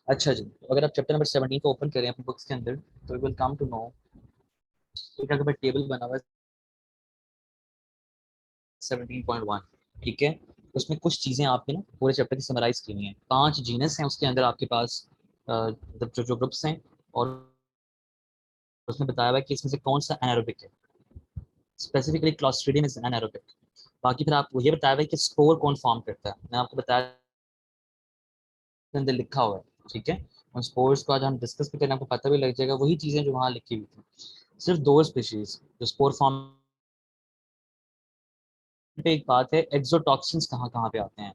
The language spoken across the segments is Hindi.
अच्छा जी, अगर आप चैप्टर नंबर 17 को ओपन करें अपनी बुक्स के अंदर तो you will come to know एक अगर टेबल बना हुआ है 17.1, ठीक है। उसमें कुछ चीजें आपके ना पूरे चैप्टर की समराइज की हुई हैं। 5 जीनस हैं उसके अंदर आपके पास, जो जो ग्रुप्स हैं, और उसमें बताया हुआ है कि इसमें से कौन सा एनारोबिक है। Specifically Clostridium is anaerobic. बाकी फिर आपको ये बताया हुआ है कि स्पोर कौन फॉर्म करता है, मैं आपको बताया के अंदर लिखा हुआ है, ठीक है। उन स्पोर्स को आज हम डिस्कस भी करना, आपको पता भी लग जाएगा वही चीजें जो वहाँ लिखी हुई थी। सिर्फ दो स्पीशीज जो स्पोर फॉर्म पे, एक बात है एक्सोटॉक्सिन्स कहाँ कहाँ पे आते हैं।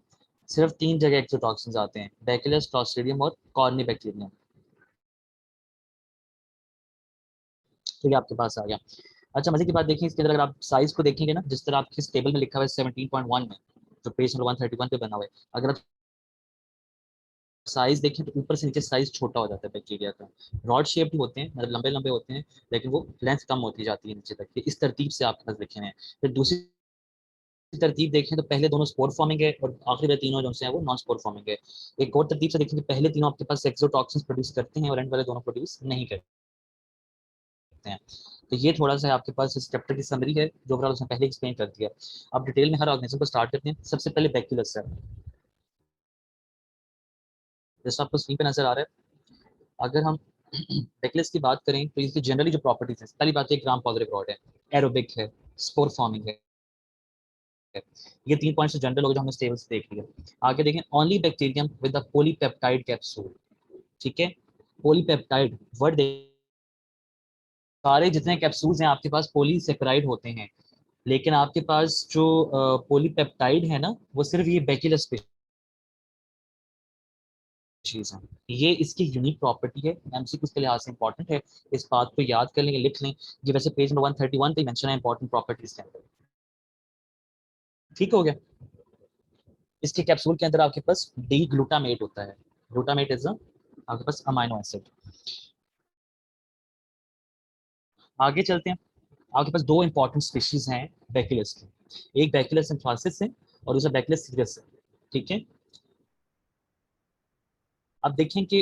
सिर्फ 3 जगह एक्सोटॉक्सिन्स आते हैं, बैक्टीरियस, क्लॉस्ट्रिडियम और कॉर्निबैक्टीरियम। ठीक है, आपके पास आ गया। अच्छा, मजे की बात देखिए इसके अंदर, अगर आप साइज को देखेंगे ना, जिस तरह आपके इस टेबल में लिखा हुआ है 17.1 में, जो पेज नंबर 131 पे बना हुआ है, अगर आप साइज देखें तो ऊपर से नीचे साइज छोटा हो जाता है बैक्टीरिया का। रॉड शेप्ड होते हैं, मतलब लंबे लंबे होते हैं, लेकिन वो लेंथ कम होती जाती है नीचे तक। ये इस तरतीब से आपके पास लिखे हुए हैं। फिर दूसरी तरतीब देखें तो पहले दोनों स्पोर फॉर्मिंग है और आखिरी वाले तीनों जो हैं वो नॉन स्पोर फॉर्मिंग है। एक और तरतीब से देखें तो पहले तीनों आपके पास एक्सोटॉक्सिन्स प्रोड्यूस करते हैं और एंड वाले दोनों प्रोड्यूस नहीं करते हैं। तो ये थोड़ा सा आपके पास इस चैप्टर की समरी है जो ओवरऑल उसने पहले एक्सप्लेन कर दिया। अब डिटेल में हर ऑर्गेनिज्म को स्टार्ट करते हैं। सबसे पहले बैक्यूलस है, जैसा आपको स्क्रीन पे नजर आ रहा है। अगर हम बैक्यूलस की बात करें तो इसकी जनरली जो प्रॉपर्टीज है, पहली बात है ग्राम पॉजिटिव रॉड है, एरोबिक है, स्पोर फॉर्मिंग है। ये 3 पॉइंट्स जनरल हो गए जो हमने टेबल से देख लिया। आगे देखें, only bacterium with the polypeptide capsule, ठीक है। पॉलीपेप्टाइड वर्ड, सारे जितने कैप्सूल्स हैं आपके पास पॉलीसेकेराइड होते हैं, लेकिन आपके पास जो पॉलीपेप्टाइड है ना, वो सिर्फ ये बैक्यूलस स्पीशीज है। ये इसकी यूनिक प्रॉपर्टी है, एमसीक्यू के लिहाज से इंपॉर्टेंट है। इस बात को याद कर लेंगे, लिख लें। ये वैसे पेज नंबर 131 पे मेंशन है इंपॉर्टेंट प्रॉपर्टीज के अंदर। ठीक हो गया। इसके कैप्सूल के अंदर आपके पास डी ग्लूटामेट होता है। ग्लूटामेट इज आपके पास अमाइनो एसिड। आगे चलते हैं। आपके पास दो इंपॉर्टेंट स्पीशीज हैं बैक्यूलस की, एक बैक्यूलस सिंथेसिस है और दूसरा बैक्यूलस सीरियस है, ठीक है। अब देखें कि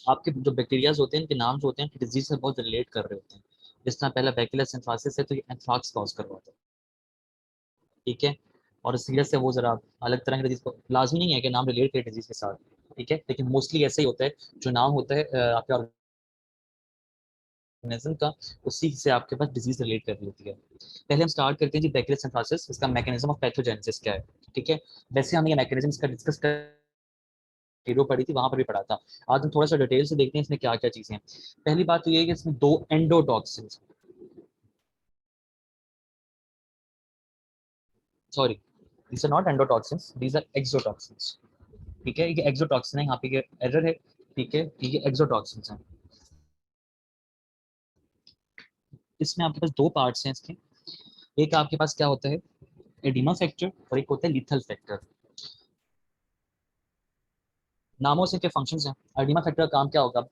आपके जो बैक्टीरियाज होते हैं इनके नाम जो होते हैं डिजीज से बहुत रिलेट कर रहे होते हैं। जिस तरह पहला बैक्यूलस सिंथेसिस है तो ये एंथ्राक्स कॉज करवाता है, ठीक है। और सीरियस है वो जरा अलग तरह की डिजीज को, लाजमी नहीं है कि नाम रिलेट करे डिजीज के साथ, ठीक है, लेकिन मोस्टली ऐसा ही होता है। जो नाम होता है आपके ऑर्गेनिज्म का, उसी से आपके पास डिजीज रिलेट कर लेती है। पहले हम स्टार्ट करते हैं जी बैक्टीरियल सिंथेसिस, इसका मैकेनिज्म ऑफ पैथोजेनेसिस क्या है, ठीक है। वैसे हमने ये मैकेनिज्म इसका डिस्कस कर वीडियो पढ़ी थी, वहां पर भी पढ़ा था। आज हम थोड़ा सा डिटेल से देखते हैं इसमें क्या क्या चीजें हैं। पहली बात तो ये है कि इसमें दो endotoxin, sorry these are not endotoxins, these are exotoxins, ठीक है। ये एक्सोटॉक्सिन है, यहाँ पे ये एरर है, ठीक है। ये एक्सोटॉक्सिन्स हैं। इसमें आपके पास दो पार्ट्स हैं इसके। एक आपके पास क्या होता है, एडिमा फैक्टर, और एक होता है लीथल फैक्टर। नामों से क्या फंक्शंस हैं। एडिमा फैक्टर का काम क्या होगा,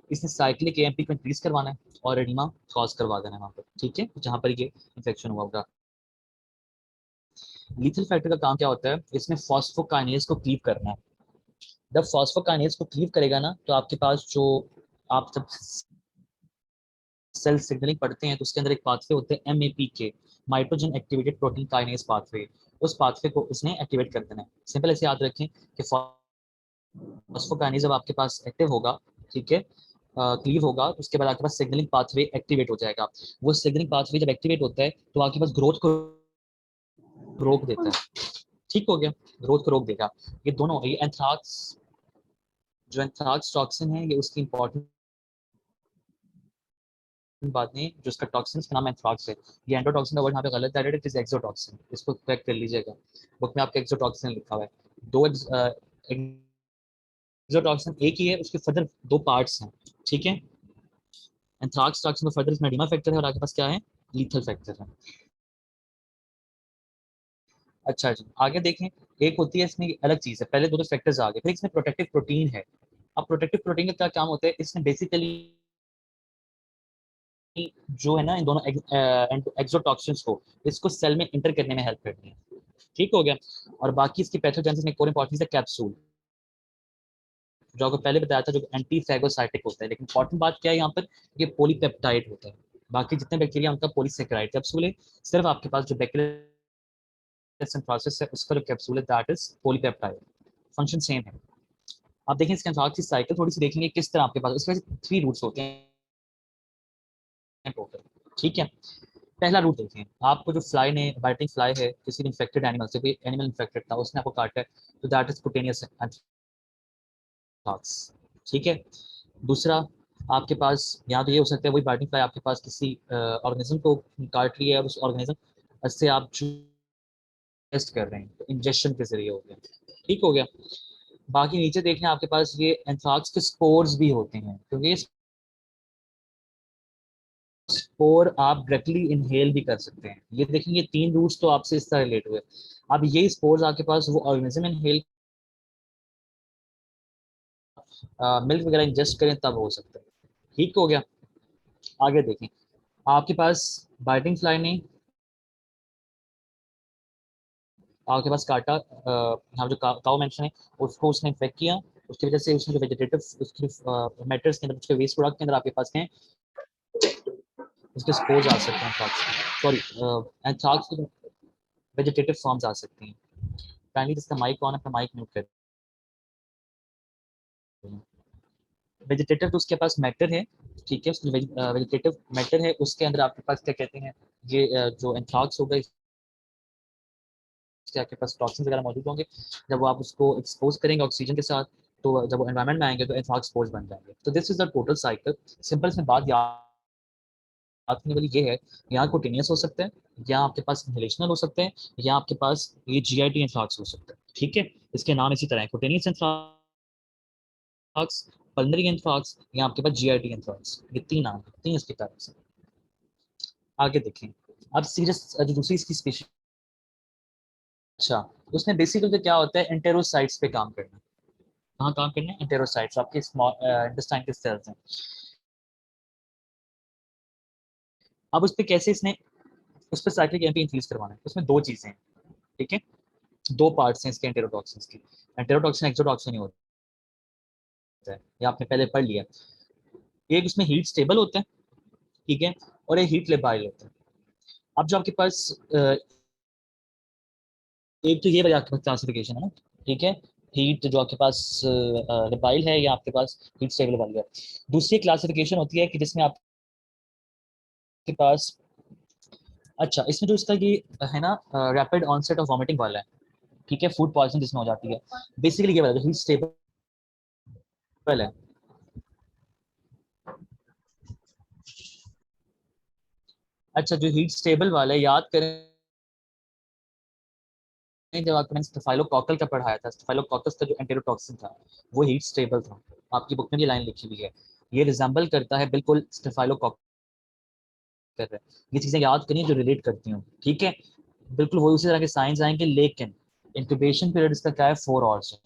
इसने साइक्लिक एएमपी को इंक्रीज करवाना है और एडिमा कॉज करवा देना है वहाँ पर, ठीक है, जहाँ पर ये इन्फेक्शन हुआ होगा। लीथल फैक्टर का काम क्या होता है, इसमें फॉस्फोकाइनेज को क्लीव करना है। जब फॉस्फोकाइनेज को क्लीव करेगा ना, तो आपके पास जो आप जब सेल सिग्नलिंग पढ़ते हैं तो उसके अंदर एक पाथवे होते हैं MAPK, माइट्रोजन activated protein kinase pathway. उस पाथवे को इसने एक्टिवेट कर देना है। सिंपल ऐसे याद रखें कि फॉस्फोकाइनेज जब आपके पास एक्टिव होगा, ठीक है, क्लीव होगा, तो उसके बाद आपके पास सिग्नलिंग पाथवे एक्टिवेट हो जाएगा। वो सिग्नलिंग पाथवे जब एक्टिवेट होता है तो आपके पास ग्रोथ को रोक देता है, ठीक हो गया। ग्रोथ को रोक देगा। ये दोनों, ये एंथ्राक्स, जो एंथ्राक्स टॉक्सिन है, ये उसकी इंपॉर्टेंट बात नहीं, जो इसका टॉक्सिन का नाम एंथ्राक्स है। ये एंडोटॉक्सिन का वर्ड यहाँ पे गलत है, इट इज एक्सोटॉक्सिन, इसको करेक्ट कर लीजिएगा। बुक में आपका एक्सोटॉक्सिन लिखा हुआ है। दो एक्सोटॉक्सिन एक ही है, उसके फर्दर दो पार्ट्स हैं, ठीक है। एंथ्राक्स टॉक्सिन में फर्दर इसमें एडिमा फैक्टर है और आपके पास क्या है, लीथल फैक्टर है। अच्छा जी, आगे देखें। एक होती है इसमें अलग चीज है, पहले दो तो फैक्टर्स आ गए, फिर इसमें प्रोटेक्टिव प्रोटीन है। अब प्रोटेक्टिव प्रोटीन का क्या काम होता है, इसमें बेसिकली जो है ना, इन दोनों एक्सोटॉक्सिन्स को, इसको सेल में इंटर करने में हेल्प करती है, ठीक हो गया। और बाकी इसकी पैथोजेनेसिस में एक और इंपॉर्टेंट है कैप्सूल। जो आपको पहले बताया था, जो एंटीफेगोसाइटिक होता है, लेकिन इंपॉर्टेंट बात क्या है यहाँ पर, ये पॉलीपेप्टाइड होता है। बाकी जितने बैक्टीरिया उनका पॉलीसेकेराइड कैप्सूल है, सिर्फ आपके पास जो बैक्टीरिया प्रोसेस है उसका जो कैप्सूल है that is polypeptide, function same है। आप देखें इसके अनुसार की साइकिल थोड़ी सी देखेंगे किस तरह आपके पास, इसमें 3 रूट्स होते हैं टोटल, ठीक है। पहला रूट देखें, आपको जो फ्लाई ने, बाइटिंग फ्लाई है, किसी इन्फेक्टेड एनिमल से, कोई एनिमल इन्फेक्टेड था, उसने आपको काटा है, तो दैट इज कुटेनियस एंथ्राक्स, ठीक है। दूसरा, आपके पास यहाँ तो ये हो सकता है वही बाइटिंग फ्लाई आपके पास किसी ऑर्गेनिज्म को काट रही है और उस ऑर्गेनिज्म से आप टेस्ट कर रहे हैं, तो इंजेक्शन के जरिए हो गया, ठीक हो गया। बाकी नीचे देखें आपके पास ये एंथ्राक्स के स्पोर्स भी होते हैं, क्योंकि ये स्पोर आप डायरेक्टली इनहेल भी कर सकते हैं। ये देखेंगे 3 रूट्स तो आपसे इस तरह रिलेट हुए। अब ये स्पोर्स आपके पास वो ऑर्गेनिज्म इनहेल मिल्क वगैरह इंजेस्ट करें तब हो सकता है, ठीक हो गया। आगे देखें, आपके पास बाइटिंग फ्लाई ने आपके पास काटा, यहाँ जो काउ मेंशन है उसको उसने इन्फेक्ट किया, उसकी वजह से उसने जो वेजिटेटिव उसके मैटर्स के अंदर, उसके वेस्ट प्रोडक्ट के अंदर आपके पास हैं उसके स्पोर्स आ सकते हैं, सॉरी एंथ्राक्स के वेजिटेटिव फॉर्म्स आ सकती हैं। काइंडली जिसका माइक ऑन है अपना माइक म्यूट कर दें। वेजिटेटिव तो उसके पास मैटर है, ठीक है, वेजिटेटिव मैटर है, उसके अंदर आपके पास क्या कहते हैं, ये जो एंथ्राक्स होगा इसके आपके पास टॉक्सिन वगैरह मौजूद होंगे। जब वो आप उसको एक्सपोज करेंगे ऑक्सीजन के साथ, तो जब वो एनवायरमेंट में आएंगे तो एंथ्राक्स स्पोर्स बन जाएंगे। तो this is the total cycle. Simple से बात याद रखने वाली ये है, यहाँ कुटेनियस हो सकता है, या आपके पास इनहेलेशनल हो सकते हैं, या आपके पास ये जीआईटी एंथ्राक्स हो सकता है, ठीक है। इसके नाम इसी तरह है, कुटेनियस एंथ्राक्स, पल्मोनरी एंथ्राक्स, या आपके पास जीआईटी एंथ्राक्स, ये 3 नाम, 3 इसके टाइप से। आगे देखें, अब सीरियस जो दूसरी इसकी स्पीशीज, अच्छा, उसमें बेसिकली क्या होता है, एंटेरोसाइट्स पे काम करना। कहाँ काम करना है, एंटेरोसाइट्स, आपके स्मॉल इंटेस्टाइन के सेल्स हैं। अब उस पर कैसे इसने उस पर साइक्लिक एमपी इंक्रीज करवाना है, उसमें 2 चीजें हैं, ठीक है, 2 पार्ट्स हैं इसके एंटेरोटॉक्सिन्स की। एंटेरोटॉक्सिन एक्सोटॉक्सिन ही होता है, ये आपने पहले पढ़ लिया। एक उसमें हीट स्टेबल होता है, ठीक है, और एक हीट लेबाइल होता है। अब जो आपके पास एक तो ये वाली आपके पास क्लासिफिकेशन है ना, ठीक है, हीट जो आपके पास लेबाइल है या आपके पास हीट स्टेबल वाली है। दूसरी क्लासिफिकेशन होती है कि जिसमें आपके पास, अच्छा, इसमें जो इसका ये है ना, रैपिड ऑनसेट ऑफ वॉमिटिंग वाला है, ठीक है, फूड पॉइजन जिसमें हो जाती है, बेसिकली ये वाला जो हीट स्टेबल है। अच्छा, जो हीट स्टेबल वाला है, याद करें जब आपने स्टेफाइलोकोकल का पढ़ाया था, स्टेफाइलोकोकस का जो एंटेरोटॉक्सिन था वो हीट स्टेबल था। आपकी बुक में ये लाइन लिखी हुई है, ये रिजेंबल करता है बिल्कुल स्टेफाइलोकोकस कर रहे हैं। ये चीजें याद करिए जो रिलेट करती हूँ, ठीक है, बिल्कुल वही उसी तरह के साइंस आएंगे, लेकिन इंक्यूबेशन पीरियड इसका क्या है, 4 आवर्स है,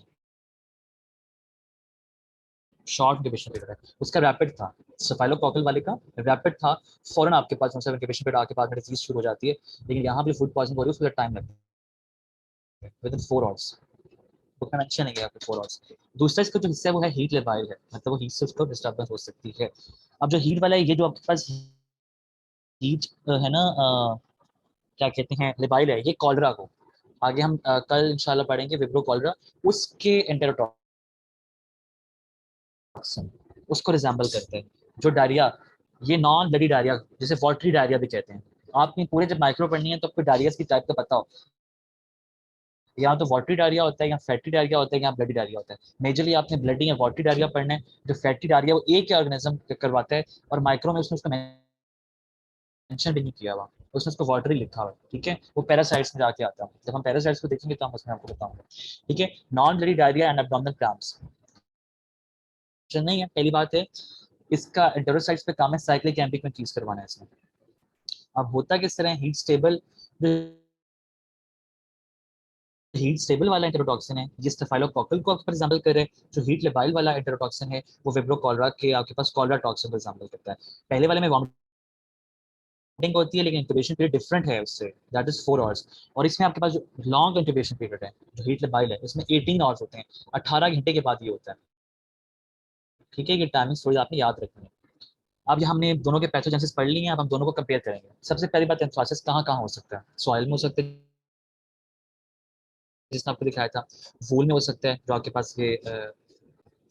शॉर्ट इंक्यूबेशन पीरियड है। उसका रैपिड था, स्टेफाइलोकोकल वाले का रैपिड था, फौरन आपके पास मतलब इंक्यूबेशन पीरियड आके बाद में डिजीज शुरू हो जाती है। लेकिन यहाँ पे फूड पॉइजन हो रही है उसको टाइम लगता है, विद इन 4 आवर्स, बुक में मेंशन है यहाँ पे 4 आवर्स। दूसरा इसका जो हिस्सा है वो है हीट लेबाइल है, मतलब वो हीट से उसको डिस्टर्बेंस हो सकती है। अब जो हीट वाला है, ये जो आपके पास हीट है ना, क्या कहते हैं, लिबाइल है, ये कॉलरा को आगे हम कल इंशाल्लाह पढ़ेंगे, विब्रो कॉलरा, उसके एंटेरोटॉक्सिन उसको रिजेंबल करते हैं। जो डायरिया, ये नॉन ब्लडी डायरिया जिसे वाटरी डायरिया भी कहते हैं। आपने पूरे जब माइक्रो पढ़नी है तो आपको डायरिया की टाइप का पता हो, या तो वाटरी डायरिया होता है, या फैटी डायरिया होता है, या ब्लडी डायरिया होता है। मेजरली आपने ब्लडी या वाटरी डायरिया पढ़ना है। जो फैटी डायरिया वो एक ही ऑर्गेनिज्म करवाता है, और माइक्रो में उसने उसको मेंशन भी नहीं किया हुआ, उसने उसको वाटरी लिखा हुआ है, ठीक है, वो पैरासाइट्स में जाके आता है। जब हम पैरासाइट्स को देखेंगे तो हम उसमें आपको बताऊंगा, ठीक है। Non bloody diarrhoea and abdominal cramps नहीं है, पहली बात है, इसका एंटेरोसाइट्स पे काम है, साइक्लिक एम्पिक में चीज करवाना है इसमें। अब होता किस तरह, हीट स्टेबल वाला एंटेरोटॉक्सिन है, ये स्टेफाइलोकोकल को आपके एग्जांपल कर रहे हैं। जो हीट लेबाइल वाला एंटेरोटॉक्सिन है वो विब्रो कॉलरा के आपके पास कॉलरा टॉक्सिन को एग्जांपल करता है। पहले वाले में वॉमिटिंग होती है, लेकिन इंक्यूबेशन पीरियड डिफरेंट है उससे, दैट इज 4 आवर्स। और इसमें आपके पास जो लॉन्ग इंक्यूबेशन पीरियड है, जो हीट लेबाइल है, इसमें 18 आवर्स होते हैं, 18 घंटे के बाद ये होता है। ठीक है, ये टाइमिंग थोड़ी आपने याद रखनी है। अब ये हमने दोनों के पैथोजेनेसिस पढ़ लिए हैं, अब हम दोनों को कंपेयर करेंगे। सबसे पहली बात, एंथ्रासिस कहाँ कहाँ हो सकता है? सॉइल में हो सकता है, जिसने आपको दिखाया था, वूल में हो सकता है, जो आपके पास ये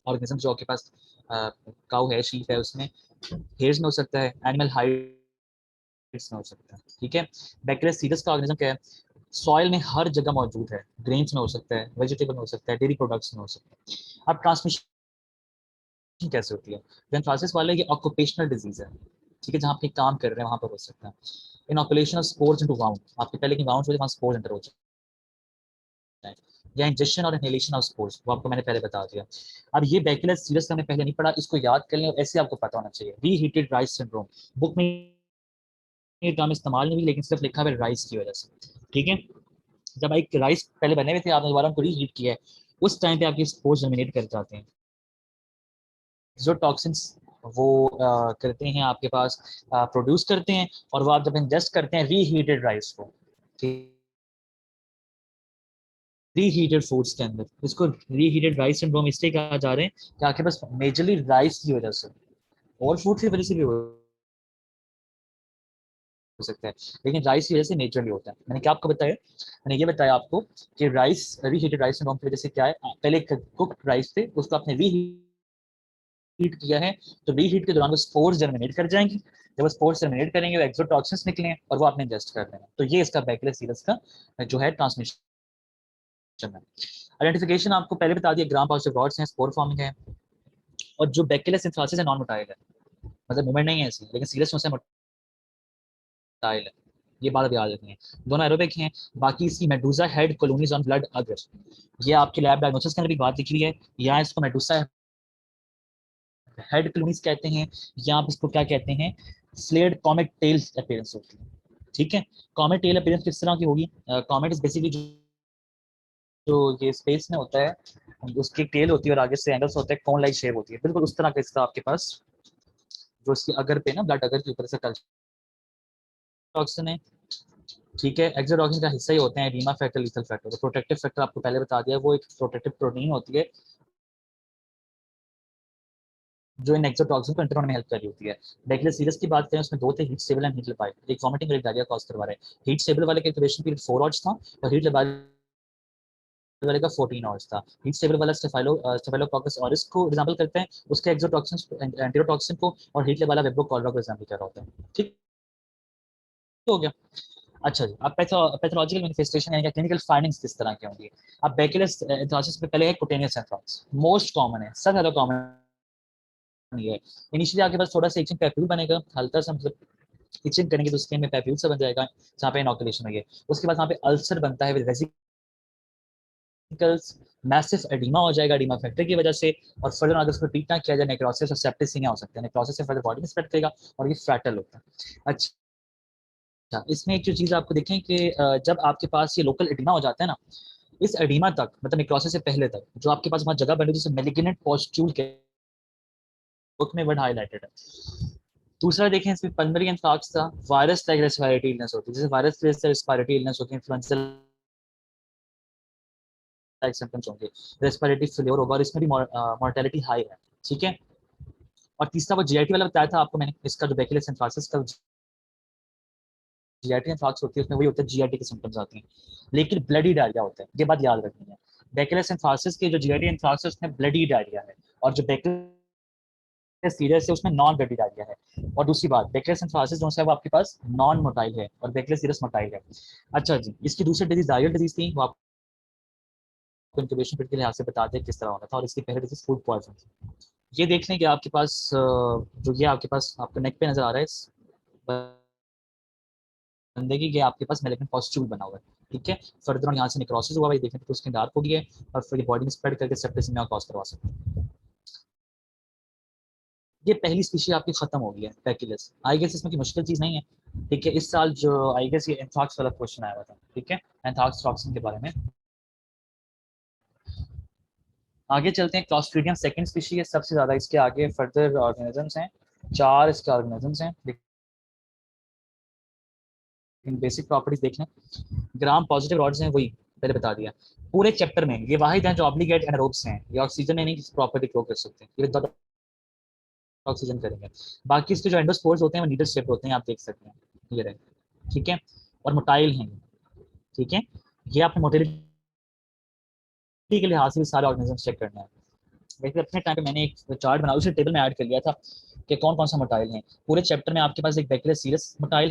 ऑर्गेनिज्म जो आपके पास काऊ है, शीप है, उसमें हेयर्स में हो सकता है, एनिमल हाइड्स में हो सकता है। ठीक है, बैक्टीरिया का ऑर्गेनिज्म क्या है? सॉइल में हर जगह मौजूद है, ग्रेन्स में हो सकता है, वेजिटेबल में हो सकता है, डेयरी प्रोडक्ट्स में हो सकता है। अब ट्रांसमिशन कैसे होती है? एंथ्रासिस वाले ये ऑक्यूपेशनल डिजीज है, ठीक है, जहाँ आप काम कर रहे हैं वहाँ पर हो सकता है। इनऑकुलेशन ऑफ स्पोर्स इनटू वाउंड, आपके पहले की वाउंड वहाँ स्पोर्स एंटर हो जाए, या इंजेक्शन और इनहेलेशन ऑफ स्पोर्स, वो आपको मैंने पहले बता दिया। अब ये बैक्टीरिया सीरियस हमने पहले नहीं पढ़ा, इसको याद कर लें और ऐसे आपको पता होना चाहिए। रीहीटेड राइस सिंड्रोम, बुक में ये टर्म इस्तेमाल नहीं हुई, लेकिन सिर्फ लिखा है राइस की वजह से। ठीक है, जब एक राइस पहले बने हुए थे, आपने दोबारा उनको रीहीट किया है, उस टाइम पे आपके स्पोर्स जर्मिनेट कर जाते हैं, जो टॉक्सिन्स वो करते हैं आपके पास, प्रोड्यूस करते हैं, और वो आप जब इंजेस्ट करते हैं रीहीटेड राइस को, रीहीटेड फूड्स के अंदर, इसको रीहीटेड राइस सिंड्रोम इसलिए कहा जा रहे हैं कि आपके पास मेजरली राइस की वजह से, और फूड की वजह से भी हो सकता है, लेकिन राइस की वजह से नेचुरली होता है। मैंने क्या आपको बताया? मैंने ये बताया आपको कि राइस, रीहीटेड राइस सिंड्रोम की वजह से क्या है, पहले कुक्ड राइस थे, उसको आपने रीहीट किया है, तो रीहीट के दौरान वो स्पोर्स जर्मिनेट कर जाएंगे, जब वो स्पोर्स जर्मिनेट करेंगे, वो एक्सोटॉक्सिन्स निकले और वो आपने इंजेस्ट कर देना। तो ये इसका बैक्टीरिया सीरस का जो है ट्रांसमिशन है। आइडेंटिफिकेशन आपको पहले बता दिया, ग्राम पॉजिटिव रॉड्स हैं, स्पोर फॉर्मिंग है, और जो बैक्टीरिया सिंथेसिस है नॉन मोटाइल है, मतलब मूवमेंट नहीं है ऐसी, लेकिन सीरियस से मोटाइल है, ये बात याद रखनी है। दोनों एरोबिक हैं। बाकी इसकी मेडूजा हेड कॉलोनीज ऑन ब्लड अगर, ये आपके लैब डायग्नोसिस के अंदर भी बात लिखी हुई है, या इसको मेडूसा हेड कॉलोनीज कहते हैं, या आप इसको क्या कहते हैं, स्लेड कॉमेट टेल्स अपीयरेंस होती है। ठीक है, कॉमेट टेल अपीयरेंस किस तरह की होगी? कॉमेट इज बेसिकली जो ये स्पेस में होता है, उसकी टेल होती है और आगे से एंगल्स होते हैं, कौन लाइक शेप होती है, बिल्कुल उस तरह का इसका आपके पास जो इसकी अगर पे ना, ब्लड अगर के ऊपर से टॉक्सिन है। ठीक है, एक्सोटॉक्सिन का हिस्सा ही होते हैं एडीमा फैक्टर, लीथल फैक्टर। तो प्रोटेक्टिव फैक्टर आपको पहले बता दिया, वो एक प्रोटेक्टिव प्रोटीन होती है जो इन एक्सोटॉक्सिन को एंटर होने में हेल्प कर रही होती है। बैक्टीरिया सीरस की बात करें, उसमें दो थे, हीट स्टेबल एंड हीट लिपाइड, एक वॉमिटिंग और एक डायरिया कॉज करवा रहे हैं। हीट स्टेबल वाले का इंक्यूबेशन पीरियड 4 आवर्स था, और हीट लिपाइड वाले का 14 आवर्स था। हीट स्टेबल वाला स्टेफाइलोकोकस ऑरिस को एग्जांपल करते हैं, उसके एक्सोटॉक्सिन एंटीरोटॉक्सिन को, और हीट वाला वेब्रो कॉलरा को एग्जांपल कर रहा होता है। ठीक हो गया। अच्छा जी, अब पैथोलॉजिकल मैनिफेस्टेशन यानी कि क्लिनिकल फाइंडिंग्स किस तरह की होंगी? अब बैक्टीरियल एंथ्रासिस में पहले है कुटेनियस एंथ्राक्स, मोस्ट कॉमन है, सबसे ज्यादा कॉमन है। इनिशियली आपके पास थोड़ा सा इचिंग पैप्यूल बनेगा, हल्का सा, मतलब इचिंग करेंगे तो स्किन में पैप्यूल सा बन जाएगा, जहाँ पे इनॉकुलेशन हुई है। उसके बाद वहाँ पे अल्सर बनता है विद वेसिकल्स, मैसिव एडिमा हो जाएगा एडिमा फैक्टर की वजह से, और फर्दर अगर उसको ट्रीट ना किया जाए, नेक्रोसिस और सेप्टिसिमिया हो सकता है, नेक्रोसिस से फर्दर बॉडी में स्प्रेड करेगा, और ये फैटल होता है। अच्छा, इसमें एक जो चीज़ आपको देखें कि जब आपके पास ये लोकल एडिमा हो जाता है ना, इस एडिमा तक, मतलब नेक्रोसिस से पहले तक, जो आपके पास वहाँ जगह बनी जिसे मेलिग्नेंट पॉस्ट्यूल के बुक में वर्ड हाईलाइटेड है। दूसरा देखें, इसमें पल्मोनरी एंथ्रेक्स था, वायरस लाइक रेस्पिरेटरी इलनेस होती है, जैसे वायरस जैसे रेस्पिरेटरी इलनेस होती है, इन्फ्लुएंजा लाइक सिम्टम्स होंगे, रेस्पिरेटरी फेलियर होगा, और इसमें भी मॉर्टेलिटी हाई है। ठीक है, और तीसरा वो जीआईटी वाला बताया था आपको मैंने, इसका जो बैक्टीरियल एंथ्रेक्स का जीआईटी एंथ्रेक्स होती है, उसमें वही होता है, जीआईटी के सिम्टम्स आते हैं, लेकिन ब्लडी डायरिया होता है, ये बात याद रखनी है। बैक्टीरियल एंथ्रेक्स के जो जीआईटी एंथ्रेक्स है उसमें ब्लडी डायरिया है, और जो बैक्टीरियल सीरियस है उसमें नॉन ब्लडी डायरिया है। और दूसरी बात, बैक्टीरियल एंथ्रेक्स जो है वो आपके पास नॉन मोटाइल है, और बैक्टीरियल सीरियस मोटाइल है। अच्छा जी, इसकी दूसरी डिजीज डायरियल डिजीज थी, वो आपको इंक्यूबेशन पीरियड के लिहाज से बताते हैं किस तरह होता था, और इसकी पहले डिजीज फूड पॉइजन थी। ये देख लें कि आपके पास जो ये आपके पास आपका नेक पे नजर आ रहा है, इस बंदे की, ये आपके पास मेलेग्नेंट पॉस्ट्यूल बना हुआ है। ठीक है, फर्दर यहाँ से निक्रोसिस हुआ, देखें तो उसकी डार्क हो गई है, और फिर बॉडी में स्प्रेड करके सेप्टिसिमिया कॉज करवा सकते हैं। ये पहली स्पीशी आपकी खत्म हो गई है बैक्टीरियस, आई गेस इसमें की मुश्किल चीज नहीं है। ठीक है, इस साल जो आई गेस ये एंथ्रेक्स वाला क्वेश्चन आया हुआ था। ठीक है, एंथ्रेक्स टॉक्सिन के बारे में। आगे चलते हैं, क्लॉस्ट्रीडियम सेकंड स्पीशी है, सबसे ज्यादा इसके आगे फर्दर ऑर्गेनिजम्स हैं, 4 इसके ऑर्गेनिजम्स हैं, लेकिन बेसिक प्रॉपर्टीज देख लें। ग्राम पॉजिटिव रॉड्स हैं, वही पहले बता दिया। पूरे चैप्टर में ये वाहिद हैं जो ऑब्लिगेट एनारोब्स हैं, ये ऑक्सीजन में नहीं प्रॉपर्टी ग्रो कर सकते हैं, ये ऑक्सीजन करेंगे। बाकी इसके जो एंडोस्पोर्स होते हैं वो नीडल शेप होते हैं, आप देख सकते हैं ये रहे, ठीक है, और मोटाइल हैं, ठीक है। ये आपने मोटिलिटी के लिहाज से भी सारे ऑर्गेनिज्म चेक करना है। वैसे अपने टाइम पे मैंने एक चार्ट बनाया, उसे टेबल में ऐड कर लिया था कि कौन कौन सा मोटाइल है। पूरे चैप्टर में आपके पास एक बैक्टीरिया सीरस मोटाइल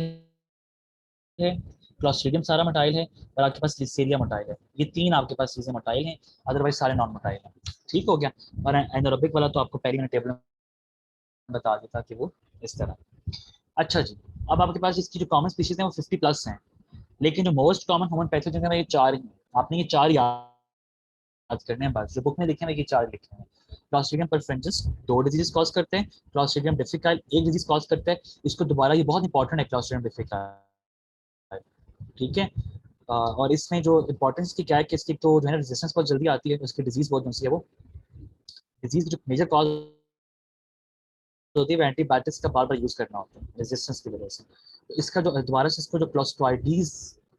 है, क्लॉस्ट्रिडियम सारा मोटाइल है, और आपके पास लिस्टेरिया मोटाइल है। ये तीन आपके पास चीजें मोटाइल हैं, अदरवाइज सारे नॉन मोटाइल हैं। ठीक हो गया। और एनारोबिक वाला तो आपको पहले मैंने टेबल में बता दिया था कि वो इस तरह। अच्छा जी, अब आपके पास इसकी जो कॉमन स्पीशीज हैं वो 50+ हैं, लेकिन जो मोस्ट कॉमन ह्यूमन पैथोजन है वो ये चार ही हैं। आपने ये चार याद करने हैं, बस जो बुक में लिखे हैं ये चार लिखे हैं। क्लॉस्ट्रिडियम परफेरेंस 2 डिजीज कॉज करते हैं, क्लॉस्ट्रिडियम डिफिकल्ट 1 डिजीज कॉज करता है। इसको दोबारा, ये बहुत इंपॉर्टेंट है क्लॉस्ट्रिडियम डिफिकल्ट, ठीक है। और इसमें जो इंपॉर्टेंस की क्या है कि इसकी तो जो है रेजिस्टेंस बहुत जल्दी आती है, उसकी डिजीज बहुत है वो डिजीज जो मेजर कॉज होती है एंटीबायोटिक्स का बार बार यूज करना होता है रेजिस्टेंस की वजह से। तो इसका जो दोबारा से इसको जो क्लॉस्ट्राइडीज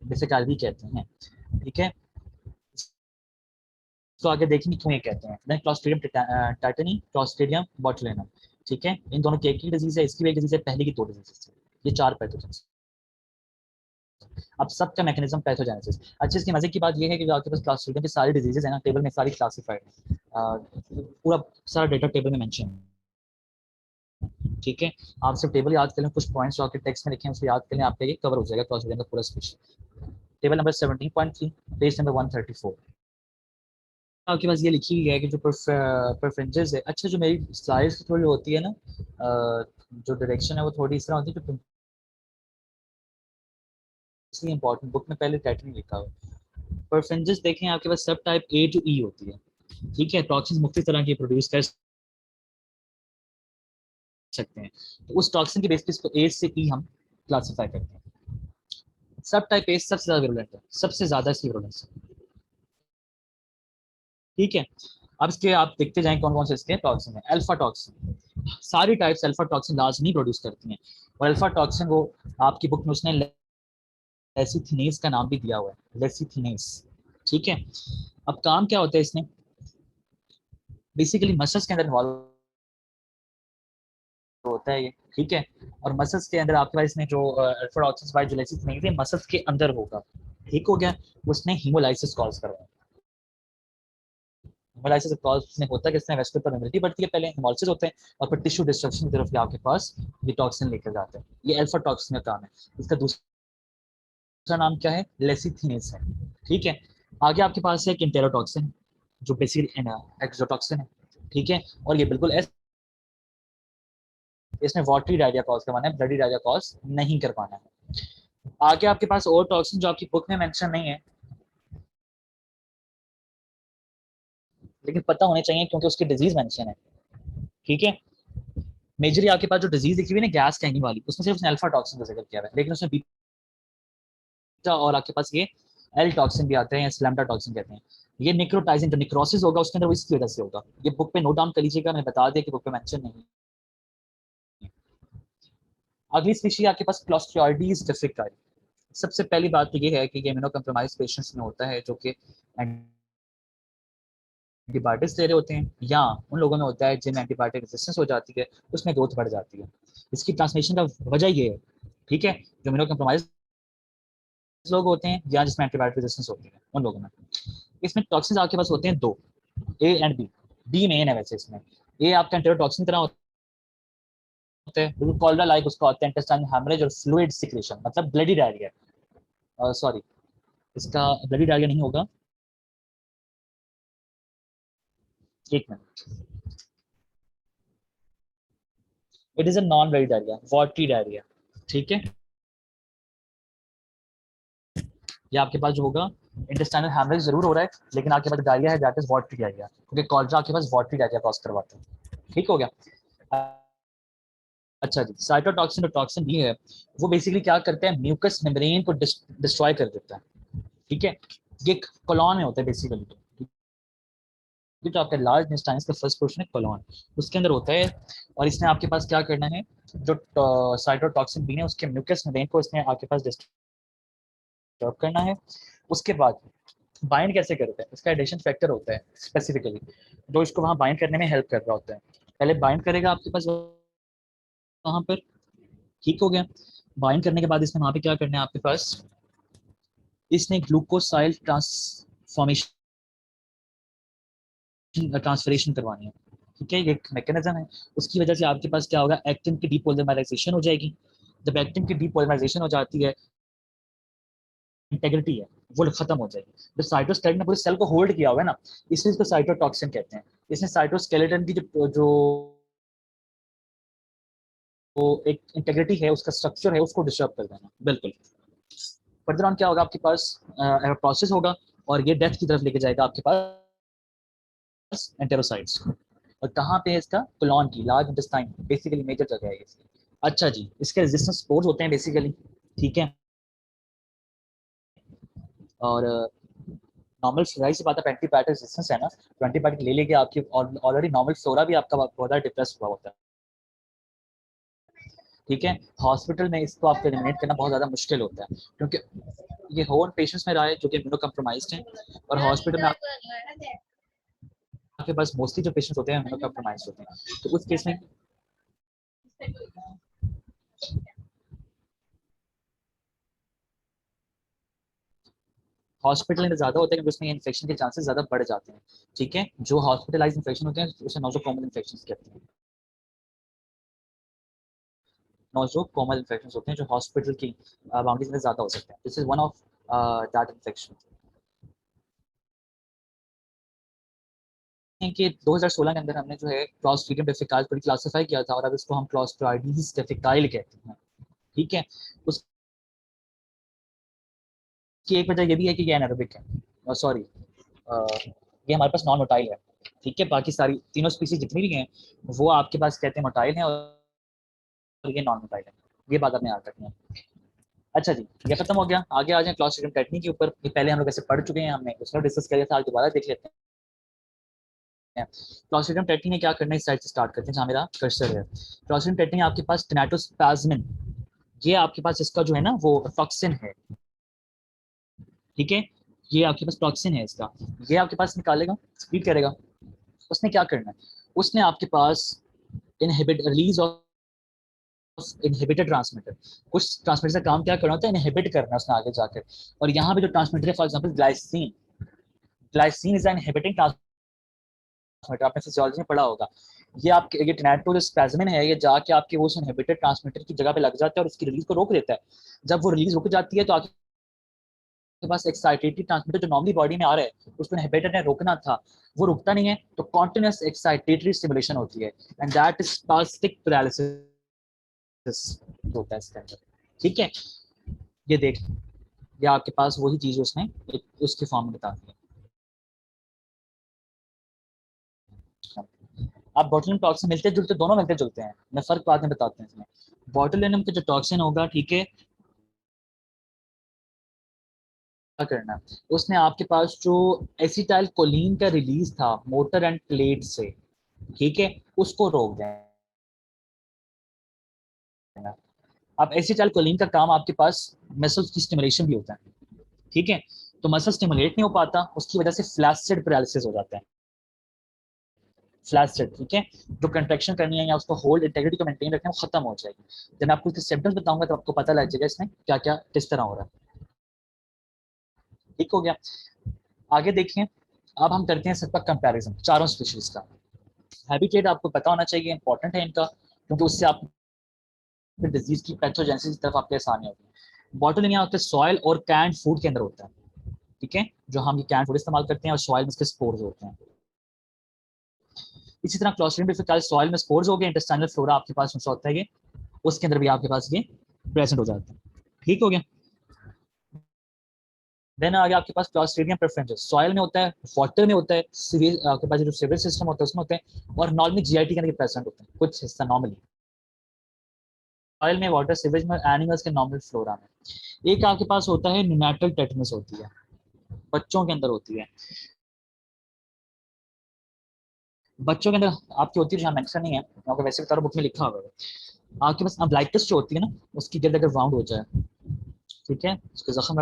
डिफिकल्टी कहते हैं, ठीक है। तो आगे देखेंगे क्यों ये कहते हैं। देन क्लॉस्ट्रिडियम टाइटनी, क्लॉस्ट्रिडियम बोटुलिनम, ठीक है। इन दोनों की एक ही डिजीज है, इसकी भी एक डिजीज है, पहले की 2 डिजीज है। ये 4 पैथोजन। अब सबका मैकेनिज्म पैथोजेनेसिस। अच्छा, इसकी मजे की बात ये है कि जो आपके पास क्लॉस्ट्रिडियम की सारी डिजीजेज है ना, टेबल में सारी क्लासिफाइड है, पूरा सारा डेटा टेबल में मेंशन है, ठीक है। आप सिर्फ टेबल याद कर लें, कुछ पॉइंट्स जो आपके टेक्स्ट में लिखे हैं उसको याद कर लें, आपका ये कवर हो जाएगा क्लॉस्ट्रिडियम का पूरा species. Table number 17.3, page number 134। आपके पास ये लिखी हुई है कि जो प्रेफरेंसेस है। अच्छा, जो मेरी स्लाइड्स थोड़ी होती है ना, जो डायरेक्शन है वो थोड़ी इस तरह होती है, इसलिए इंपॉर्टेंट बुक में पहले टाइटल लिखा हुआ। प्रेफरेंसेस देखें, आपके पास सब टाइप A to E होती है, ठीक है। टॉक्सिन मुख्तलिफ तरह की प्रोड्यूस कर सकते हैं, तो उस टॉक्सिन की बेसिस को A से E हम क्लासीफाई करते हैं। सब टाइप A सबसे ज्यादा विरुलेंट है, सबसे ज्यादा इसकी विरुलेंस है, ठीक है। अब इसके आप देखते जाएं कौन कौन से इसके टॉक्सिन है। अल्फा टॉक्सिन, सारी टाइप्स अल्फा टॉक्सिन लाजमी प्रोड्यूस करती हैं, और अल्फा टॉक्सिन वो आपकी बुक में उसने लेसिथिनेस का नाम भी दिया हुआ है, लेसिथिनेस, ठीक है। अब काम क्या होता है इसमें, बेसिकली मसल्स के अंदर इन्वॉल्व होता है ये, ठीक है। और मसल्स के अंदर आपके पास इसमें जो अल्फा टॉक्सिन बाय जो लेसिथिनेस है मसल्स के अंदर होगा, ठीक हो गया। उसने हीमोलाइसिस कॉज करवाया। हेमोलाइसिस कॉज में होता है कि इसमें वेस्कुलर परमेबिलिटी बढ़ती है, पहले हेमोलाइसिस होते हैं, और फिर टिश्यू डिस्ट्रक्शन की तरफ आपके पास ये टॉक्सिन लेकर जाते हैं। ये अल्फा टॉक्सिन का काम है। इसका दूसरा नाम क्या है, लेसिथिनेस है, ठीक है। आगे आपके पास है एक इंटेरोटॉक्सिन, जो बेसिकली एक्सोटॉक्सिन है, ठीक है। और ये बिल्कुल इसमें वाटरी डायरिया कॉज करवाना है, ब्लडी डायरिया कॉज नहीं करवाना है। आगे आपके पास और टॉक्सिन जो आपकी बुक में मेंशन नहीं है, लेकिन पता होने चाहिए क्योंकि उसकी डिजीज मेंशन है, ठीक है। मेजरली आपके पास जो डिजीज लिखी हुई है ना गैस टैंकिंग वाली, उसमें सिर्फ उसने अल्फा टॉक्सिन का जिक्र किया है, लेकिन उसमें बीटा और आपके पास ये एल टॉक्सिन भी आते हैं या स्लैम्डा टॉक्सिन कहते हैं। ये निक्रोटाइजिंग जो निक्रोसिस होगा उसके अंदर वो इसकी वजह से होगा। ये बुक पे नोट डाउन कर लीजिएगा, मैंने बता दिया कि बुक पे मेंशन नहीं है। अगली स्पीशीज आपके पास क्लॉस्ट्रियोइडीज डिफिकल्ट। सबसे पहली बात तो ये है कि ये इम्यूनो कम्प्रोमाइज पेशेंट्स में होता है जो कि एंटीबायोटिक्स ले रहे होते हैं, या उन लोगों में होता है जिनमें एंटीबायोटिक रेजिस्टेंस हो जाती है, उसमें ग्रोथ बढ़ जाती है। इसकी ट्रांसमिशन का वजह ये है, ठीक है, जो इम्यूनो कम्प्रोमाइज लोग होते हैं या जिसमें एंटीबायोटिक रेजिस्टेंस होती है उन लोगों में। इसमें टॉक्सिन आपके पास होते हैं 2, A and B. B main है वैसे इसमें। ए आपका एंटेरोटॉक्सिन तरह होता है, बिल्कुल कॉलरा लाइक उसका होता है, इंटेस्टाइन हैमरेज और फ्लूइड सिक्रेशन, मतलब ब्लडी डायरिया। सॉरी, इसका ब्लडी डायरिया नहीं होगा, एक minute. It is a non bloody diarrhoea, watery diarrhoea, ठीक है। ये आपके पास जो होगा इंटेस्टाइनल हैमरेज जरूर हो रहा है, लेकिन आपके पास डायरिया है, दैट इज वाटरी डायरिया, क्योंकि कॉलरा आपके पास वाटरी डायरिया कॉज करवाता है, ठीक हो गया। अच्छा जी, साइटोटॉक्सिन और टॉक्सिन भी है, वो बेसिकली क्या करते हैं, म्यूकस मेम्ब्रेन को डिस्ट्रॉय कर देता है, ठीक है। ये कॉलोन में होता है बेसिकली, ये जो आपका लार्ज इंटेस्टाइन का फर्स्ट पोर्शन है कॉलोन, उसके अंदर होता है। और इसने आपके पास क्या करना है, जो साइटोटॉक्सिन बी है उसके म्यूकस मेम्ब्रेन को इसने आपके पास डिस्टर्ब करना है। उसके बाद बाइंड कैसे करते हैं, इसका एडिशन फैक्टर होता है स्पेसिफिकली, जो इसको वहाँ बाइंड करने में हेल्प कर रहा होता है। पहले बाइंड करेगा आपके पास वहाँ पर, ठीक हो गया। बाइंड करने के बाद इसमें वहाँ पे क्या करना है आपके पास, इसने ग्लूकोसाइल ट्रांसफॉर्मेशन ट्रांसफरेशन करवानी है, ठीक है। ये एक मैकेनिज्म है, उसकी वजह से आपके पास क्या होगा, एक्टिन की डीपोलिमराइजेशन हो जाएगी। जब एक्टिन की डीपोलिमराइजेशन हो जाती है, इंटेग्रिटी है वो खत्म हो जाएगी। जो साइटोस्केलेटन ने पूरे सेल को होल्ड किया हुआ है ना, इसलिए इसको साइटोटॉक्सिन कहते हैं। इसने साइटोस्केलेटन की जो एक इंटेग्रिटी है, उसका स्ट्रक्चर है, उसको डिस्टर्ब कर देना, बिल्कुल। फर्दर ऑन क्या होगा आपके पास, प्रोसेस होगा और ये डेथ की तरफ लेके जाएगा आपके पास एंटेरोसाइट्स। और कहाँ पे है इसका, कोलॉन की लार्ज इंटेस्टाइन, बेसिकली मेजर जगह है इसकी। अच्छा जी, इसके रेजिस्टेंस स्पोर्स होते हैं बेसिकली, ठीक है। और नॉर्मल फ्लोरा से बात है, एंटीबायोटिक रेजिस्टेंस है ना, तो एंटीबायोटिक ले लेके आपकी ऑलरेडी नॉर्मल फ्लोरा भी आपका बहुत ज़्यादा डिप्रेस हुआ होता है, ठीक है। हॉस्पिटल में इसको आपको एलिमिनेट करना बहुत ज़्यादा मुश्किल होता है, क्योंकि ये होन पेशेंट्स में रहा है जो कि इम्यूनो कम्प्रोमाइज्ड हैं, और हॉस्पिटल में आपके पास मोस्टली जो पेशेंट्स होते हैं इम्यूनो कम्प्रोमाइज्ड होते हैं, तो उस केस में हॉस्पिटल में ज़्यादा होता है, क्योंकि उसमें इन्फेक्शन के चांसेस ज़्यादा बढ़ जाते हैं, ठीक है। जो हॉस्पिटलाइज इन्फेक्शन होते हैं उसे नोसोकोमल इन्फेक्शन कहते हैं, नोसोकोमल इन्फेक्शन होते हैं जो हॉस्पिटल की बाउंड्रीज में ज़्यादा हो सकते हैं। This is one of that infection. कि 2016 के अंदर हमने जो है क्लॉस्ट्रीडियम डिफिकाइल को क्लासिफाई किया था, और अब इसको हम क्लॉस्ट्राइडीज डिफिकाइल कहते हैं, ठीक है। उसकी एक वजह ये भी है कि ये एनारोबिक है, सॉरी ये हमारे पास नॉन मोटाइल है, ठीक है। बाकी सारी तीनों स्पीसीज जितनी भी हैं वो आपके पास कहते हैं मोटाइल हैं, और ये नॉन मोटाइल है, ये बात आपने याद रखनी है। अच्छा जी, ये खत्म हो गया। आगे आ जाए क्लॉस्ट्रीडियम टेक्निक के ऊपर। ये पहले हम लोग ऐसे पढ़ चुके हैं, हमने उसमें डिस्कस किया था, आज दोबारा देख लेते हैं। क्लॉस्ट्रीडियम टेक्निक में क्या करना है, इस साइड से स्टार्ट करते हैं जहाँ मेरा कर्सर है। क्लॉस्ट्रीडियम टेक्निक आपके पास टेनाटोस्पाज्मिन, ये आपके पास इसका जो है ना वो टॉक्सिन है, ठीक है। ये आपके पास टॉक्सिन है इसका, ये आपके पास निकालेगा, स्पीड करेगा। उसने क्या करना है, उसने आपके पास inhibit release of inhibitor transmitter, कुछ ट्रांसमीटर का काम क्या करना होता है, इनहिबिट करना है उसने आगे जाकर। और यहाँ पे जो ट्रांसमीटर है, for example glycine, glycine is an inhibiting transmitter, आपने फिजियोलॉजी में पढ़ा होगा। ये आपके ये टेनाटोस्पाज्मिन है, ये जाके आपके वो इनहिबिटर ट्रांसमीटर की जगह पे लग जाता है और उसकी रिलीज को रोक देता है। जब वो रिलीज रुक जाती है तो के पास एक्साइटेटरी ट्रांसमीटर जो नॉर्मली बॉडी में आ रहा है, उसको इनहिबिटर ने रोकना था, वो रुकता नहीं है, तो कॉन्टिन्यूअस एक्साइटेटरी स्टिमुलेशन होती है, and that is spastic paralysis होता है इसके अंदर, ठीक है। ये देख, ये आपके पास वही चीज उसने एक उसके फॉर्म में बता दी है। आप बोटुलिनम टॉक्सिन मिलते जुलते, दोनों मिलते जुलते हैं, मैं फर्क बाद में बताते हैं इसमें। बोटुलिनम का जो टॉक्सिन होगा, ठीक है, क्या करना है, उसने आपके पास जो एसिटाइल कोलिन का रिलीज था मोटर एंड प्लेट से, ठीक है, उसको रोक देना। अब एसिटाइल कोलिन का काम आपके पास मसल्स की स्टिमुलेशन भी होता है, ठीक है। तो मसल स्टिमुलेट नहीं हो पाता, उसकी वजह से फ्लैसिड पैरालिसिस हो जाता है, फ्लैसिड, ठीक है। जो कंट्रैक्शन करनी है या उसको होल्ड इंटेग्रिटी को मेंटेन रखना है, वो खत्म हो जाएगी। जब मैं आपको इसके सिम्टम्स बताऊंगा तो आपको पता लग जाएगा इसमें क्या क्या किस तरह हो रहा है, ठीक हो गया। आगे देखिए, अब हम करते हैं सबका कंपैरिजन चारों स्पीशीज का। हैबिटेट आपको पता होना चाहिए, इंपॉर्टेंट है इनका, क्योंकि उससे आप डिजीज की पैथोजेनेसिस की तरफ आपके आसानी होगी है। बॉटलिंग यहाँ होता है सॉइल और कैंड फूड के अंदर होता है, ठीक है। जो हम ये कैंड फूड इस्तेमाल करते हैं और सॉइल में इसके स्पोर्स होते हैं। इसी तरह क्लॉस्ट्रिडियम डिफिकल्ट सॉइल में स्पोर्स हो गए, इंटेस्टाइनल फ्लोरा आपके पास में होता है ये, उसके अंदर भी आपके पास ये प्रेजेंट हो जाता है, ठीक हो गया। देन आ गया आपके पास क्लॉस्ट्रिडियम प्रेफरेंसेस, सॉइल में होता है, वाटर में होता है, आपके पास जो सीवेज सिस्टम होता है उसमें होते हैं, और नॉर्मली जीआईटी के अंदर प्रेजेंट होते हैं कुछ हिस्सा नॉर्मली। सॉइल में, वाटर सीवेज में, एनिमल्स के नॉर्मल फ्लोरा में। एक आपके पास होता है न्यूनाटल टेटनस होती है, बच्चों के अंदर होती है। बच्चों के अंदर आपकी होती है, जहाँ मेंशन नहीं है, आपको वैसे बता रहा बुक में लिखा हुआ है। आपके पास अम्ब्लाइटिस जो होती है ना, उसकी गिल्ड अगर वाउंड हो जाए, ठीक है, उसके जख्म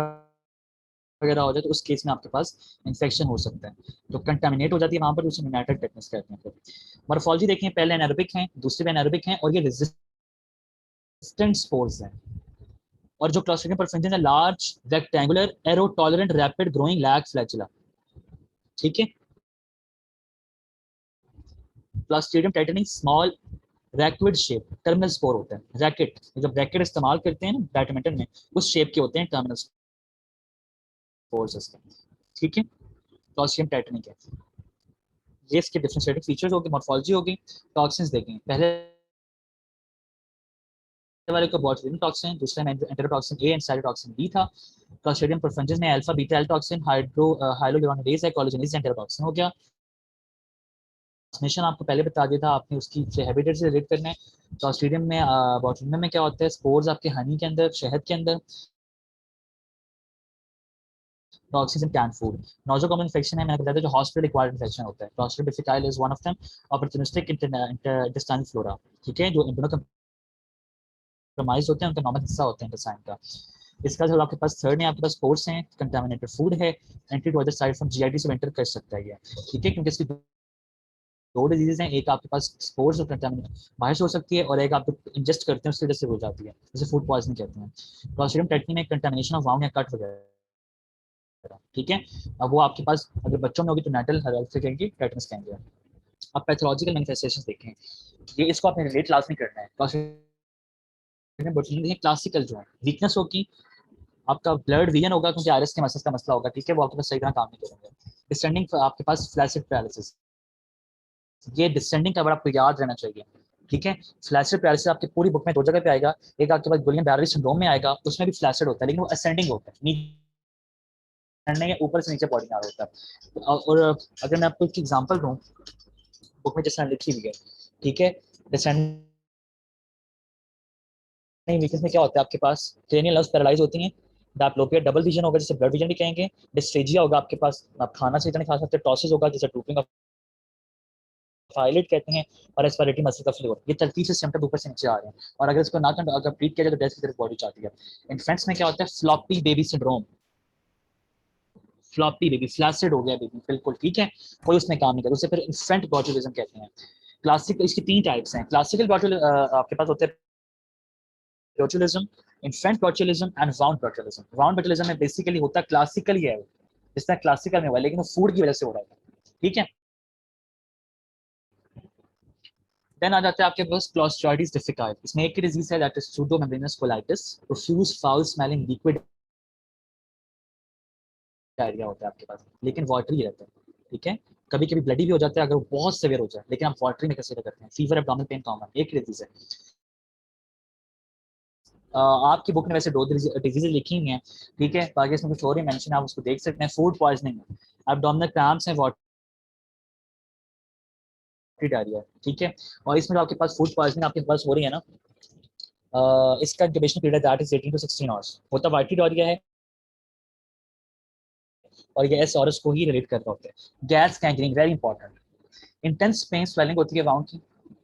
वगैरह हो जाए, तो उस केस में आपके पास इन्फेक्शन हो सकता है, तो कंटामिनेट हो जाती है वहां पर, उसे न्यूनाटल टेटनस कहते हैं। फिर मॉर्फोलॉजी देखें, पहले एनारोबिक हैं, दूसरे भी एनारोबिक हैं, और ये रेजिस्टेंट स्पोर्स हैं। और जो क्लॉस्ट्रिडियम परफेंजन है large rectangular aerotolerant rapid growing लैग फ्लैचुला, ठीक है। Clostridium tetani small racket shape terminal spore होता है। रैकेट जब रैकेट इस्तेमाल करते हैं ना बैडमिंटन में, उस शेप के होते हैं टर्मिनल स्पोर्स इसके, ठीक है। क्लॉस्ट्रिडियम टाइटेनी के ये इसके डिफरेंशिएटिंग फीचर्स होगी, मॉर्फोलॉजी होगी। टॉक्सिन्स देखेंगे, पहले वाले को बॉटुलिन टॉक्सिन, दूसरे में enterotoxin A and cytotoxin B था। क्लॉस्ट्रिडियम परफेंजन में अल्फा बीटा एल टॉक्सिन, हाइड्रोलुरोनिडेज है, कोलेजनेज एंटेरोटॉक्सिन हो गया। ट्रांसमिशन आपको पहले बता दिया था, आपने उसकी हैबिटेट से रिलेट करना है। क्लॉस्ट्रिडियम में बॉटुलिन में क्या होता है, स्पोर्स आपके हनी के अंदर, शहद के अंदर। Toxins in can food. Nosocomial infection है, मैंने बताया था, जो हॉस्पिटल एक्वायर्ड इन्फेक्शन होता है। Clostridium difficile is one of them. Opportunistic intestinal flora, ठीक है, जो इम्यूनो कंप्रोमाइज होते हैं, उनका नॉर्मल हिस्सा होता है इंटेस्टाइन का। इसका जो आपके पास थर्ड है, आपके पास स्पोर्स हैं, कंटामिनेटेड फूड है, entry to other side from GIT से एंटर कर सकता है ये, ठीक है, क्योंकि इसकी दो डिजीज हैं, एक आपके पास स्पोर्स और कंटामिनेशन बाहर से हो सकती है, और एक आप इंजेस्ट करते हैं उसकी वजह से हो जाती है, जैसे फूड पॉइजनिंग कहते हैं। क्लॉस्ट्रिडियम टेटनी में कंटामिनेशन ऑफ वाउंड या कट वगैरह, ठीक है। अब वो आपके पास अगर बच्चों में होगी तो नेटल हेल्थ से कहेंगे, टेटनस कहेंगे। अब पैथोलॉजिकल मैनिफेस्टेशंस देखें, ये इसको आपने रिलेट लास्ट में करना है। क्लासिकल जो है वीकनेस होगी, आपका ब्लड विजन होगा क्योंकि आयरस के मसल्स का मसला होगा, ठीक है, वो आपके पास सही तरह काम नहीं करेंगे। डिसेंडिंग आपके पास फ्लैसिड पैरालिसिस, ये डिसेंडिंग का वर्ड आपको याद रहना चाहिए, ठीक है। फ्लैसिड पैरालिसिस आपकी पूरी बुक में दो जगह पे आएगा, एक आपके पास गुलियन बैररी सिंड्रोम में आएगा, उसमें भी फ्लैसिड होता है, लेकिन वो असेंडिंग होता है, नीचे ऊपर से नीचे बॉडी आ रहा होता है। और अगर मैं आपको एक एग्जांपल दूं, बुक में जैसे लिखी हुई है, ठीक है, डिसेंडिंग वीकनेस में क्या होता है, आपके पास क्रेनियल नर्व्स पैरालाइज होती हैं, डायप्लोपिया डबल विजन होगा जिसे ब्लड विजन भी कहेंगे, डिस्फेजिया होगा आपके पास, आप खाना सही तरह नहीं खा सकते, टॉसिस होगा जिसे ट्रूपिंग ऑफ आइलिड कहते हैं, और एस्पिरेटरी मसल का फ्लेवर। ये तरतीब से सिम्टम ऊपर से नीचे आ रहे हैं, और अगर इसको ना अगर ट्रीट किया जाए तो डेथ की तरफ बॉडी जाती है। इन्फेंट्स में क्या होता है, floppy baby syndrome, floppy baby, flaccid हो गया बेबी, बिल्कुल ठीक है, कोई उसमें काम नहीं करता, उसे फिर इन्फेंट बॉटुलिज्म कहते हैं। क्लासिक, इसकी तीन टाइप्स हैं, क्लासिकल बॉटुल आपके पास होते हैं botulism, infant botulism and wound botulism। wound botulism में बेसिकली होता है क्लासिकल ही है, जिस तरह क्लासिकल में हुआ, लेकिन वो फूड की वजह से हो रहा है, ठीक है। देन आ जाते हैं आपके पास क्लोस्ट्राइडिस डिफिकाइल, इसमें एक ही डिजीज है, that is pseudomembranous colitis, profuse foul smelling liquid diarrhoea होता है आपके पास, लेकिन वाटरी रहता है, ठीक है। कभी कभी ब्लडी भी हो जाता है अगर वो बहुत सेवियर हो जाए, लेकिन आप वाटरी में कंसीडर करते हैं। फीवर, एब्डोमिनल पेन कॉमन, एक डिजीज है। आपकी बुक में वैसे दो डिजीजेज लिखी हुई हैं, ठीक है, बाकी इसमें कुछ और ही मेंशन, आप उसको देख सकते हैं। फूड पॉइजनिंग, एब्डोमिनल क्रैम्प्स हैं, वाटरी डायरिया, ठीक है। और इसमें जो आपके पास फूड पॉइजनिंग आपके पास हो रही है ना, इसका incubation period that is 18 to 16 hours होता, वाटरी डायरिया है, और ये एस और को ही रिलेट कर रहा होता है। Gas gangrene, very important. Intense pen, swelling होती है वाउंड की,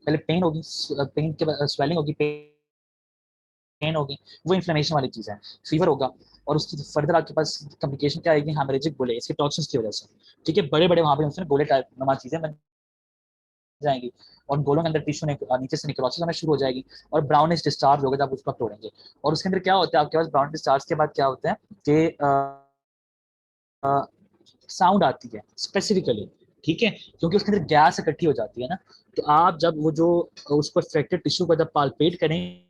पहले पेन होगी, पेन के बाद स्वेलिंग होगी, पेन होगी, वो इन्फ्लेमेशन वाली चीज है। फीवर होगा, और उसकी फर्दर आपके पास कम्प्लिकेशन क्या आएगी, हेमरेजिक गोले, इसके टॉक्सिन्स की वजह से, ठीक है, बड़े बड़े वहां पे उनसे गोले टाइप नुमा चीजें बन जाएंगी, और गोलों के अंदर टिश्यू ने नीचे से निक्रोसिस होना शुरू हो जाएगी, और ब्राउनिश डिस्चार्ज होगा जब उसको तोड़ेंगे। और उसके अंदर क्या होता है, आपके पास ब्राउन डिस्चार्ज के बाद क्या होता है कि साउंड आती है स्पेसिफिकली, ठीक है, क्योंकि उसके अंदर गैस इकट्ठी हो जाती है ना। तो आप जब वो जो उसको अफेक्टेड टिश्यू को जब पालपेट करेंगे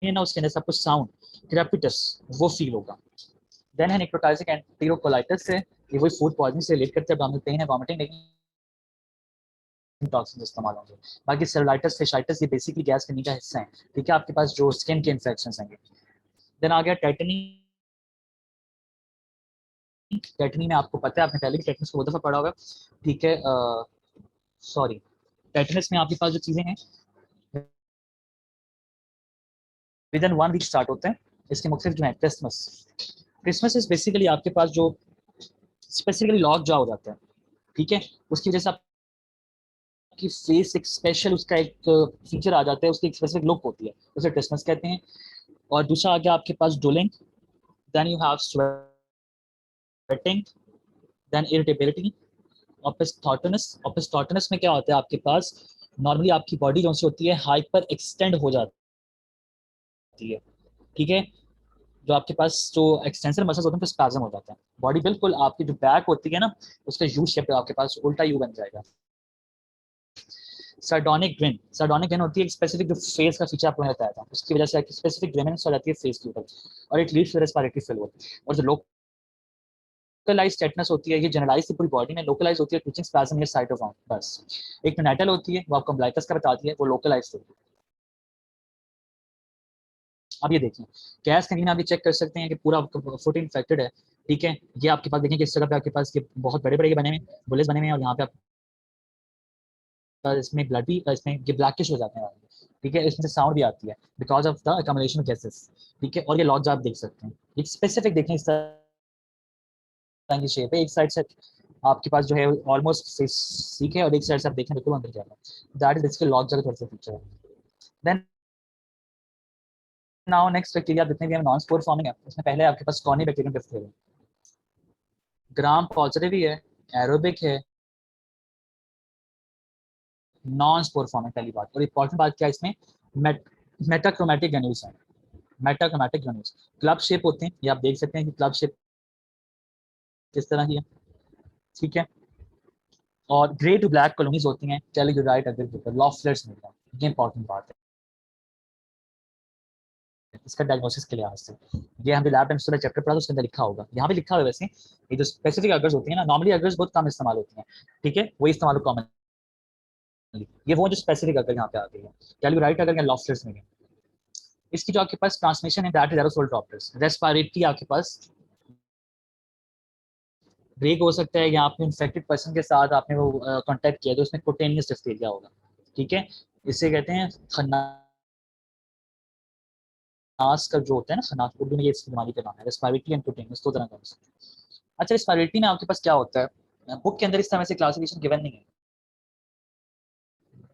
ना, उसके अंदर सब कुछ साउंड क्रेपिटस वो फील होगा। देन है निक्रोटाइजिक एंटीरोकोलाइटिस से, ये वही फूड पॉइजनिंग से रिलेट करते हैं, abdominal पेन है, वॉमिटिंग, लेकिन टॉक्सिन इस्तेमाल होंगे। बाकी सेलुलाइटिस, फिशाइटिस, ये बेसिकली गैस करने का हिस्सा है, ठीक है, आपके पास जो स्किन के इन्फेक्शन हैं। देन आ गया टेटनी। टेटनी में आपको पता है, आपने पहले भी टेटनस को बहुत दफा पढ़ा होगा, ठीक है। सॉरी, टेटनस में आपके पास जो चीजें हैं विद इन 1 वीक स्टार्ट होते हैं। इसके मुख्तलिफ जो है, क्रिसमस, क्रिसमस इज बेसिकली आपके पास जो स्पेसिफिकली लॉक जा हो जाता है, ठीक है, उसकी वजह से आपकी फेस एक स्पेशल, उसका एक फीचर आ जाता है, उसकी एक स्पेसिफिक लुक होती है, उसे क्रिसमस कहते हैं। और दूसरा आ गया आपके पास drooling, then you have sweating, then irritability, opisthotonus. Opisthotonus में क्या होता है आपके पास, नॉर्मली आपकी बॉडी जो सी होती है हाइपर एक्सटेंड हो जाती है, ठीक है। जो आपके पास जो एक्सटेंसर मसल्स होते हैं तो स्पैज्म हो जाता है, बॉडी बिल्कुल आपकी जो बैक होती है ना उसका यू शेप आपके पास उल्टा यू बन जाएगा। सार्डोनिक ग्रिन होती है एक स्पेसिफिक जो फेस का फीचर आपको मैंने बताया था, उसकी वजह से स्पेसिफिक ग्रेमिनेंस हो जाती है फेस के ऊपर और it leads to respiratory failure. और जो लोकलाइज्ड टेटनस होती है ये जनरलाइज पूरी बॉडी में, लोकलाइज होती है ट्विचिंग स्पैज्म या साइट ऑफ आर्म बस। एक नेटल होती है वो आपको अम्ब्लाइकस का बताती है, वो लोकलाइज्ड होती है। अब ये देखिए गैस कैंटीन आप ये चेक कर सकते हैं कि पूरा फुट इन्फेक्टेड है, ठीक है। ये आपके पास देखें किस जगह पे आपके पास ये बहुत बड़े बड़े बने हुए बुलेट्स बने हुए हैं और यहाँ पे इसमें ब्लड भी इसमें ये ब्लैकिश हो जाते हैं, ठीक है। इसमें से साउंड भी आती है because of the accommodation of gases, ठीक है। और ये लॉन्ग आप देख सकते हैं, एक स्पेसिफिक देखें इस तरह की शेप है, एक साइड से आपके पास जो है ऑलमोस्ट सीख है और एक साइड से आप देखें बिल्कुल अंदर जाएगा, दैट इज इसके लॉन्ग जगह थोड़ा सा फीचर है। देन नाउ नेक्स्ट बैक्टीरिया जितने भी हम नॉन स्पोर फॉर्मिंग है उसमें पहले आपके पास कौन ही बैक्टीरियम डिफ्थीरिया, ग्राम पॉजिटिव ही है, एरोबिक है, नॉन स्पोर फॉर्मिंग पहली बात। और इंपॉर्टेंट बात क्या है इसमें, मेटाक्रोमेटिक ग्रैन्यूल्स है, मेटाक्रोमेटिक ग्रैन्यूल्स क्लब शेप होते हैं, ये आप देख सकते हैं कि क्लब शेप किस तरह की है, ठीक है। और ग्रे टू ब्लैक कॉलोनीज होती हैं टेलीग्राइट अगर के ऊपर लॉफ्लेट्स मिलता है, ये इंपॉर्टेंट बात है इसका डायग्नोसिस के लिहाज से। ये हम लैब टाइम स्टूडेंट चैप्टर पढ़ा तो उसके अंदर लिखा होगा, यहाँ पे लिखा हुआ है वैसे। ये जो स्पेसिफिक अगर्स होती है ना, नॉर्मली अगर्स बहुत कम इस्तेमाल होती हैं, ठीक है, वही इस्तेमाल कॉमन, ये वो जो स्पेसिफिक अगर यहाँ पे आ गई है टेलीग्राइट अगर या लॉफ्लेट्स में। इसकी जो आपके पास ट्रांसमिशन है that is aerosol droplets, respiratory आपके पास ब्रेक हो सकता है या आपने इन्फेक्टेड पर्सन के साथ आपने वो कांटेक्ट किया तो उसमें कुटेनियस डिफ्थीरिया होगा, ठीक है। इसे कहते हैं खन्नास का जो होता है ना, खन्नास उर्दू में ये इसकी बीमारी का नाम है, रेस्पिरेटरी एंड कुटेनियस दो तरह का। अच्छा रेस्पिरेटरी में आपके पास क्या होता है, बुक के अंदर इस तरह से क्लासिफिकेशन गिवन नहीं है,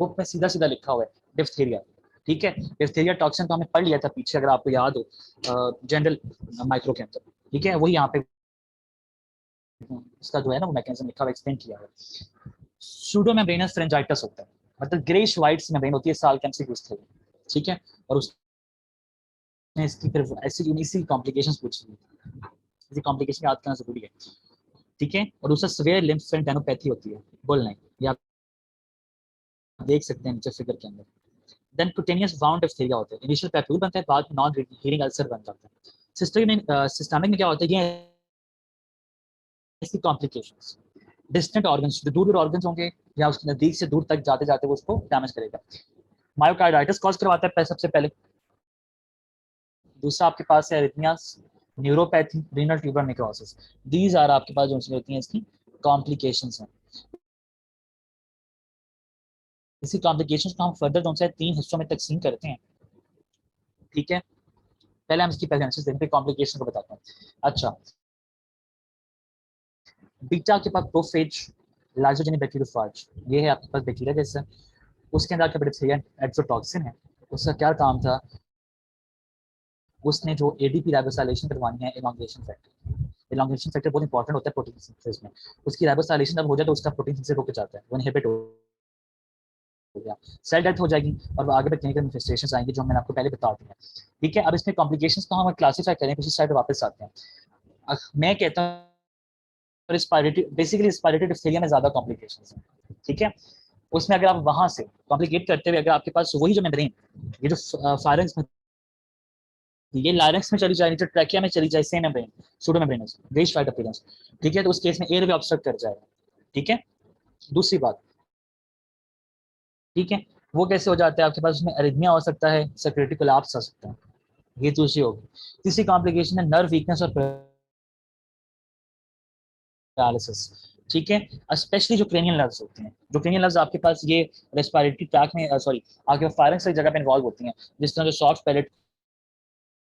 बुक में सीधा सीधा लिखा हुआ है डिफ्थीरिया, ठीक है। डिफ्थीरिया टॉक्सिन तो हमने पढ़ लिया था पीछे अगर आपको याद हो जनरल माइक्रो के अंदर, ठीक है, वही यहाँ पे इसका जो है ना वो मैकेनिज्म लिखा हुआ एक्सप्लेन किया है। सूडो मेम्ब्रेनस फ्रेंजाइटिस होता है, मतलब ग्रेश व्हाइट मेम्ब्रेन होती है साल के एमसीक्यूज थे, ठीक है। और उसने इसकी फिर ऐसी यूनिसी कॉम्प्लिकेशंस पूछी, इसी कॉम्प्लिकेशन याद करना जरूरी है, ठीक है। और दूसरा सवेयर लिम्फेडेनोपैथी होती है, बोल नहीं ये आप देख सकते हैं नीचे फिगर के अंदर। देन कुटेनियस वाउंड डिप्थीरिया होता है, इनिशियल पैप्यूल बनता है, बाद में नॉन हीलिंग अल्सर बन जाता है। सिस्टमिक में क्या होता है, ये इसकी कॉम्प्लिकेशंस डिस्टेंट ऑर्गन्स जो दूर दूर ऑर्गन्स होंगे या उसके नजदीक से दूर तक जाते जाते वो उसको डैमेज करेगा। मायोकार्डाइटिस कॉज करवाता है सबसे पहले, दूसरा आपके पास है arrhythmias, neuropathy, renal tuber necrosis, these are आपके पास जो होती हैं इसकी कॉम्प्लिकेशंस हैं। इसी कॉम्प्लिकेशंस को हम फर्दर उनसे तीन हिस्सों में तकसीम करते हैं, ठीक है। पहले हम इसकी प्रेजेंसेस देखते हैं, कॉम्प्लिकेशन को बताते हैं। अच्छा बीटा के पास प्रोफेज लाइसोजेनिक बैक्टीरियोफाज, ये है आपके पास बैक्टीरिया जैसा, उसके अंदर आपके बैक्टीरिया एक्सोटॉक्सिन है, उसका क्या काम था, उसने जो एडीपी राइबोसाइलेशन करवानी है, एलोंगेशन फैक्टर, एलोंगेशन फैक्टर बहुत इंपॉर्टेंट होता है प्रोटीन सिंथेसिस में, उसकी राइबोसाइलेशन जब हो जाए तो उसका प्रोटीन सिंथेसिस रुक जाता है, वो इनहिबिट हो गया, सेल डेथ हो जाएगी और आगे पे क्लिनिकल मैनिफेस्टेशंस आएंगी जो मैंने आपको पहले बता दी है, ठीक है। अब इसमें कॉम्प्लिकेशंस को हम क्लासिफाई करें, पिछली स्लाइड वापस आते हैं। मैं कहता हूँ रिस्पायरेटरी बेसिकली रिस्पायरेटरी डिप्थीरिया में ज्यादा कॉम्प्लिकेशंस हैं, ठीक है। उसमें अगर आप वहां से कॉम्प्लिकेट करते हुए अगर आपके पास वही जो मेम्ब्रेन ये जो फायरेंस में ये लायरेक्स में चली जाए, नीचे ट्रैकिया में चली जाए, same membrane pseudo membranes greyish white appearance, ठीक है, तो उस केस में एयर वे ऑब्स्ट्रक्ट कर जाएगा, ठीक है। दूसरी बात, ठीक है, वो कैसे हो जाता है, आपके पास उसमें अरिथमिया हो सकता है, सर्कुलेटरी कोलैप्स आ सकता है, ये दूसरी होगी। तीसरी कॉम्प्लिकेशन है नर्व वीकनेस और पैरालिसिस, ठीक है। स्पेशली जो क्रेनियल नर्व्स होती हैं, जो क्रेनियल नर्व्स आपके पास ये रेस्पिरेटरी ट्रैक में सॉरी आपके फायरेंस की जगह पे इन्वॉल्व होती हैं, जिस तरह जो सॉफ्ट पैलेट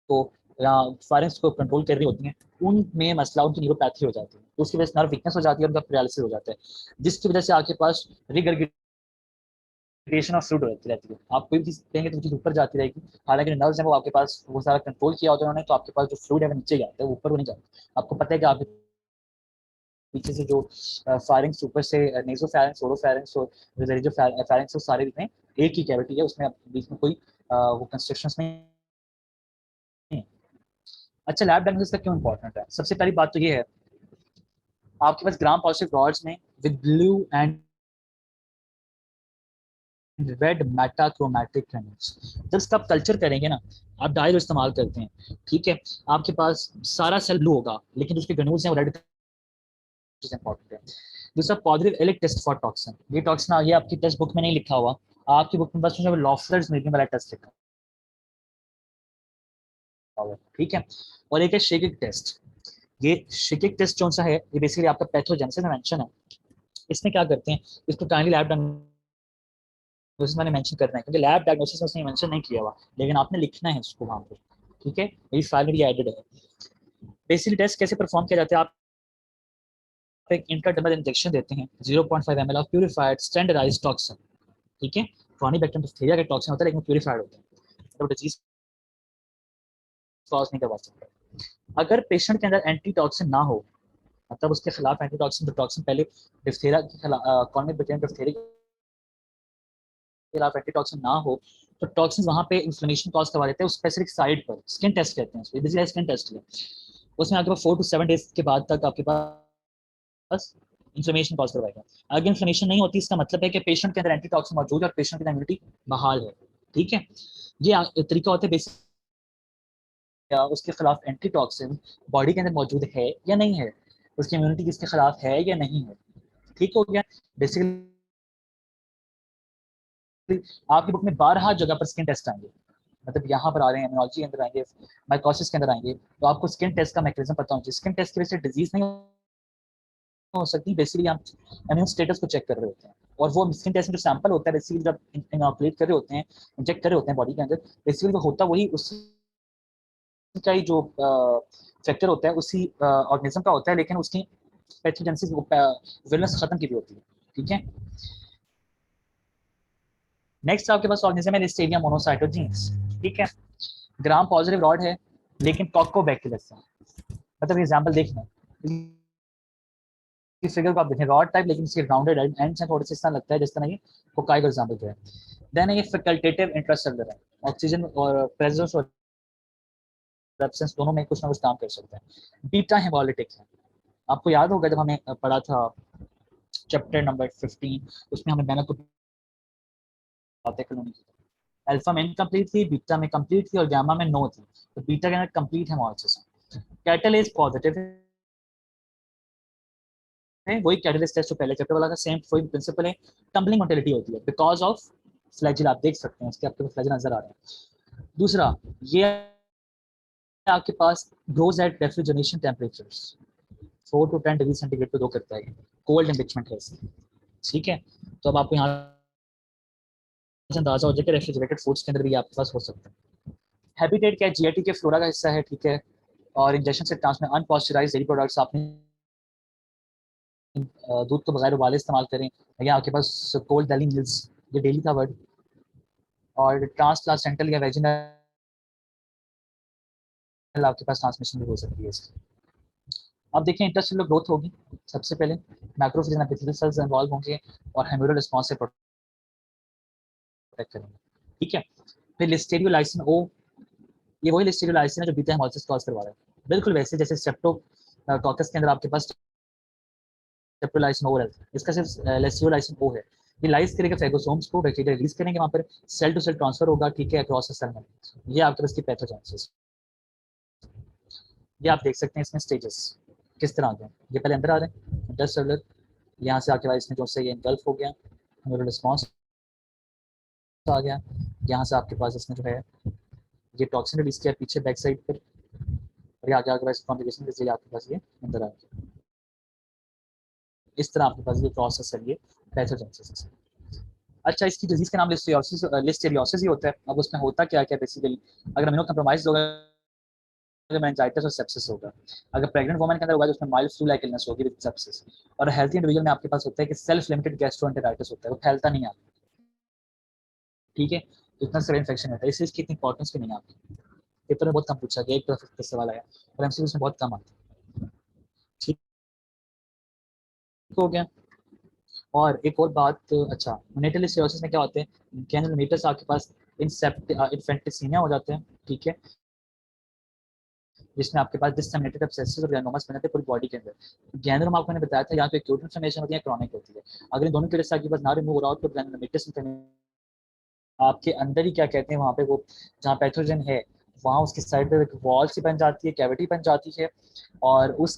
को या फायरेंस को कंट्रोल कर रही होती हैं, उनमें मसला उनकी न्यूरोपैथी हो जाती है, तो उसकी वजह से नर्व वीकनेस हो जाती है, उनका पैरालिसिस हो जाता है, जिसकी वजह से आपके पास रिगर्गिटेशन ऑफ फ्लूइड होती रहती है, आप कोई भी चीज देंगे तो चीज ऊपर जाती रहेगी, हालांकि नर्व्स हैं वो आपके पास वो सारा कंट्रोल किया होता है उन्होंने, तो आपके पास जो फ्लूइड है वो नीचे जाता है, ऊपर वो नहीं जाता। आपको पता है कि आपके पीछे से जो फायरिंग्स ऊपर से नेजो फायरिंग्स, ओरो फायरिंग्स और जो फायरिंग्स सारे में एक ही कैविटी है, उसमें बीच में कोई वो कंस्ट्रक्शंस नहीं अच्छा, लैब डायग्नोसिस का क्यों इंपॉर्टेंट है? सबसे पहली बात तो ये है, आपके पास ग्राम पॉजिटिव रॉड्स में with blue and red metachromatic granules, जब इसका आप कल्चर करेंगे ना, आप डाई जो इस्तेमाल करते हैं, ठीक है, आपके पास सारा सेल ब्लू होगा लेकिन उसके ग्रेन्यूल्स हैं वो रेड, इंपॉर्टेंट है। दूसरा, positive Elek test for toxin, ये टॉक्सिन ये आपकी टेक्स्ट बुक में नहीं लिखा हुआ, आपकी बुक में बस लॉफलर्स मीटिंग वाला टेस्ट लिखा हुआ, ठीक है। और एक है शेकिक टेस्ट, ये शेकिक टेस्ट कौन सा है, ये बेसिकली आपका पैथोजेनेसिस में मेंशन है। इसमें क्या करते हैं, इसको काइंडली लैब डायग्नोसिस मैंने मेंशन करना है, क्योंकि लैब डायग्नोसिस में उसने मेंशन नहीं किया हुआ, लेकिन आपने लिखना है उसको वहां पे, ठीक है, मेरी फाइल में भी एडेड है। बेसिकली टेस्ट कैसे परफॉर्म किया जाता है, आप एक इंट्राडर्मल इंजेक्शन देते हैं 0.5 ml of purified standardised toxin, ठीक है, कॉनिबैक्टीरियम डिप्थीरिया का टॉक्सिन होता है लेकिन प्यूरिफाइड होता है, तो डिजीज कॉज नहीं करवा सकता। अगर पेशेंट के अंदर एंटी टॉक्सिन ना हो, मतलब उसके खिलाफ एंटी टॉक्सिन, जो टॉक्सिन पहले डिप्थीरिया के खिलाफ कॉनिबैक्टीरियम डिप्थीरिया के खिलाफ एंटी टॉक्सिन ना हो, तो टॉक्सिन वहां पे इन्फ्लेमेशन कॉज करवा देते हैं उस स्पेसिफिक साइड पर। स्किन टेस्ट कहते हैं उसको, बेसिकली स्किन टेस्ट है, उसमें आपके पास 4 to 7 डेज के बाद तक आपके पास इन्फ्लेमेशन कॉज करवाएगा। अगर इन्फ्लेमेशन नहीं होती, इसका मतलब है कि पेशेंट के अंदर एंटीटॉक्सिन मौजूद है और पेशेंट की इम्यूनिटी बहाल है, ठीक है। ये तरीका होता है बेसिक, उसके खिलाफ एंटीटॉक्सिन बॉडी के अंदर मौजूद है या नहीं है, उसकी इम्यूनिटी किसके खिलाफ है या नहीं है, ठीक हो गया। बेसिकली आपकी बुक में 12 जगह पर स्किन टेस्ट आएंगे, मतलब यहाँ पर आ रहे हैं, इम्यूनोलॉजी के अंदर आएंगे, माइकोसिस के अंदर आएंगे, तो आपको स्किन टेस्ट का मैकेनिज्म पता होना चाहिए। स्किन टेस्ट की वजह से डिजीज नहीं हो सकती, बेसिकली आप इम्यून स्टेटस को चेक कर रहे होते हैं, और वो स्किन टेस्ट में जो सैंपल होता है बेसिकली जब इनऑकुलेट कर रहे होते हैं, इंजेक्ट कर रहे होते हैं बॉडी के अंदर, बेसिकली वो होता वही उसका ही जो फैक्टर होता है उसी ऑर्गेनिज्म का होता है, लेकिन उसकी पैथोजेनेसिस विलनेस खत्म की भी होती है, ठीक है। नेक्स्ट आपके पास ऑर्गेनिज्म है लिस्टेरिया मोनोसाइटोजीन्स, ठीक है, ग्राम पॉजिटिव रॉड है लेकिन कॉकोबैक्टीरियस है, मतलब एग्जांपल देखना, इस फिगर को आप देखें, रॉड टाइप लेकिन इसके राउंडेड एंड से थोड़ा सा इस तरह लगता है जिस तरह ये कोकाई का एग्जांपल जो है। देन ये फैकल्टेटिव इंट्रासेलुलर है, ऑक्सीजन और प्रेजेंस और एब्सेंस दोनों में कुछ ना कुछ काम कर सकता है। बीटा हेमोलिटिक है, आपको याद होगा जब हमें पढ़ा था चैप्टर नंबर 15, उसमें हमें मैंने कुछ बातें कॉलोनी की, अल्फा में इनकम्प्लीट थी, बीटा में कंप्लीट थी और गामा में नो थी, तो बीटा के अंदर कंप्लीट हेमोलिसिस है। कैटलिस्ट पॉजिटिव है, वही कैटलिस्ट टेस्ट जो पहले चैप्टर वाला था, सेम वही प्रिंसिपल है, टम्बलिंग मोटिलिटी होती है बिकॉज ऑफ फ्लैजिल, आप देख सकते हैं इसके आपके फ्लैजिल नजर आ रहे हैं। दूसरा, ये आपके पास grows at refrigeration temperatures 4 to 10 degree centigrade पे ग्रो करता है, कोल्ड एनरिचमेंट है इसमें, ठीक है। तो अब आपको यहाँ से अंदाजा हो जाए कि रेफ्रिजरेटेड फूड्स के अंदर भी आपके पास हो सकता है। हैबिटेट क्या है, जीआईटी के फ्लोरा का हिस्सा है, ठीक है, और इंजेक्शन से ट्रांसमिट अनपॉस्चराइज्ड डेयरी प्रोडक्ट्स आपने दूध को बगैर उबाले इस्तेमाल करें, या आपके पास कोल्ड डेली मिल्स, ये डेली का वर्ड, और ट्रांसप्लासेंटल या वेजिनल आपके पास ट्रांसमिशन भी हो सकती है इसकी। अब देखिए इंटरसेलुलर ग्रोथ होगी, सबसे पहले macrophage and epithelial cells involve होंगे और हेमोरल रिस्पांस से प्रोटेक्ट करेंगे, ठीक है। फिर लिस्टेरियोलाइसिन ओ, ये वही लिस्टेरियोलाइसिन है जो बीटा हेमोलिसिस कॉज करवा रहा है, बिल्कुल वैसे जैसे स्ट्रेप्टोकोकस के अंदर आपके पास स्ट्रेप्टोलाइसिन ओ है, इसका सिर्फ लिस्टेरियोलाइसिन ओ है। ये लाइज करेगा फेगोसोम्स को, बैक्टीरिया रिलीज करेंगे वहां पर, सेल टू सेल ट्रांसफर होगा, ठीक है, अक्रॉस सेल में। ये आपके पास की पैथोजेनेसिस, ये आप देख सकते हैं इसमें स्टेजेस किस तरह आते हैं। ये पहले अंदर आ रहे हैं इंटरसेलुलर, यहाँ से आपके पास इसमें जो से ये इंगल्फ हो गया, न्यूरल रिस्पॉन्स आ गया, यहाँ से आपके पास इसमें जो है ये टॉक्सिन रिलीज किया पीछे बैक साइड पर, और ये आगे आपके पास कॉम्प्लिकेशन के जरिए आपके पास ये अंदर आ गया। इस तरह आपके पास ये प्रोसेस है, ये पैथोजेनेसिस। अच्छा, इसकी डिजीज का नाम लिस्टेरियोसिस ही होता है। अब उसमें होता क्या क्या बेसिकली, अगर अमीनो कंप्रोमाइज होगा मेनिंजाइटिस और सेप्सिस होगा, अगर प्रेग्नेंट वुमन के अंदर होगा तो उसमें माइल्ड फ्लू लाइक इलनेस होगी विद सेप्सिस, और हेल्थी इंडिविजुअल में आपके पास होता है कि सेल्फ लिमिटेड गैस्ट्रोएंटेराइटिस होता है, वो फैलता नहीं है, ठीक है, तो इतना सारा इन्फेक्शन होता है, इसलिए इसकी इतनी इंपॉर्टेंस भी नहीं है आपकी। पेपर में बहुत कम पूछा गया, एक तरफ सवाल आया, और एमसीक्यू में बहुत कम आता है, ठीक हो गया। और एक और बात, अच्छा, नेटल लिस्टेरियोसिस में क्या होते हैं, कैनोनिटस आपके पास इंफेंटिसीमिया हो जाते हैं, ठीक है, जिसमें आपके पास डिससेमिनेटेड एब्सेसिस और ग्रैनुलोमास बने थे पूरी बॉडी के अंदर। ग्रैनुलोमा आपको मैंने बताया था या तो एक्यूट इन्फ्लेमेशन होती है, क्रॉनिक होती है। अगर इन दोनों के लिए आपके पास ना रिमूव हो रहा हो तो ग्रैनुलोमेटस आपके अंदर ही क्या कहते हैं वहाँ पे वो जहाँ पैथोजन है वहाँ उसकी साइड पे एक वॉल सी बन जाती है, कैविटी बन जाती है, और उस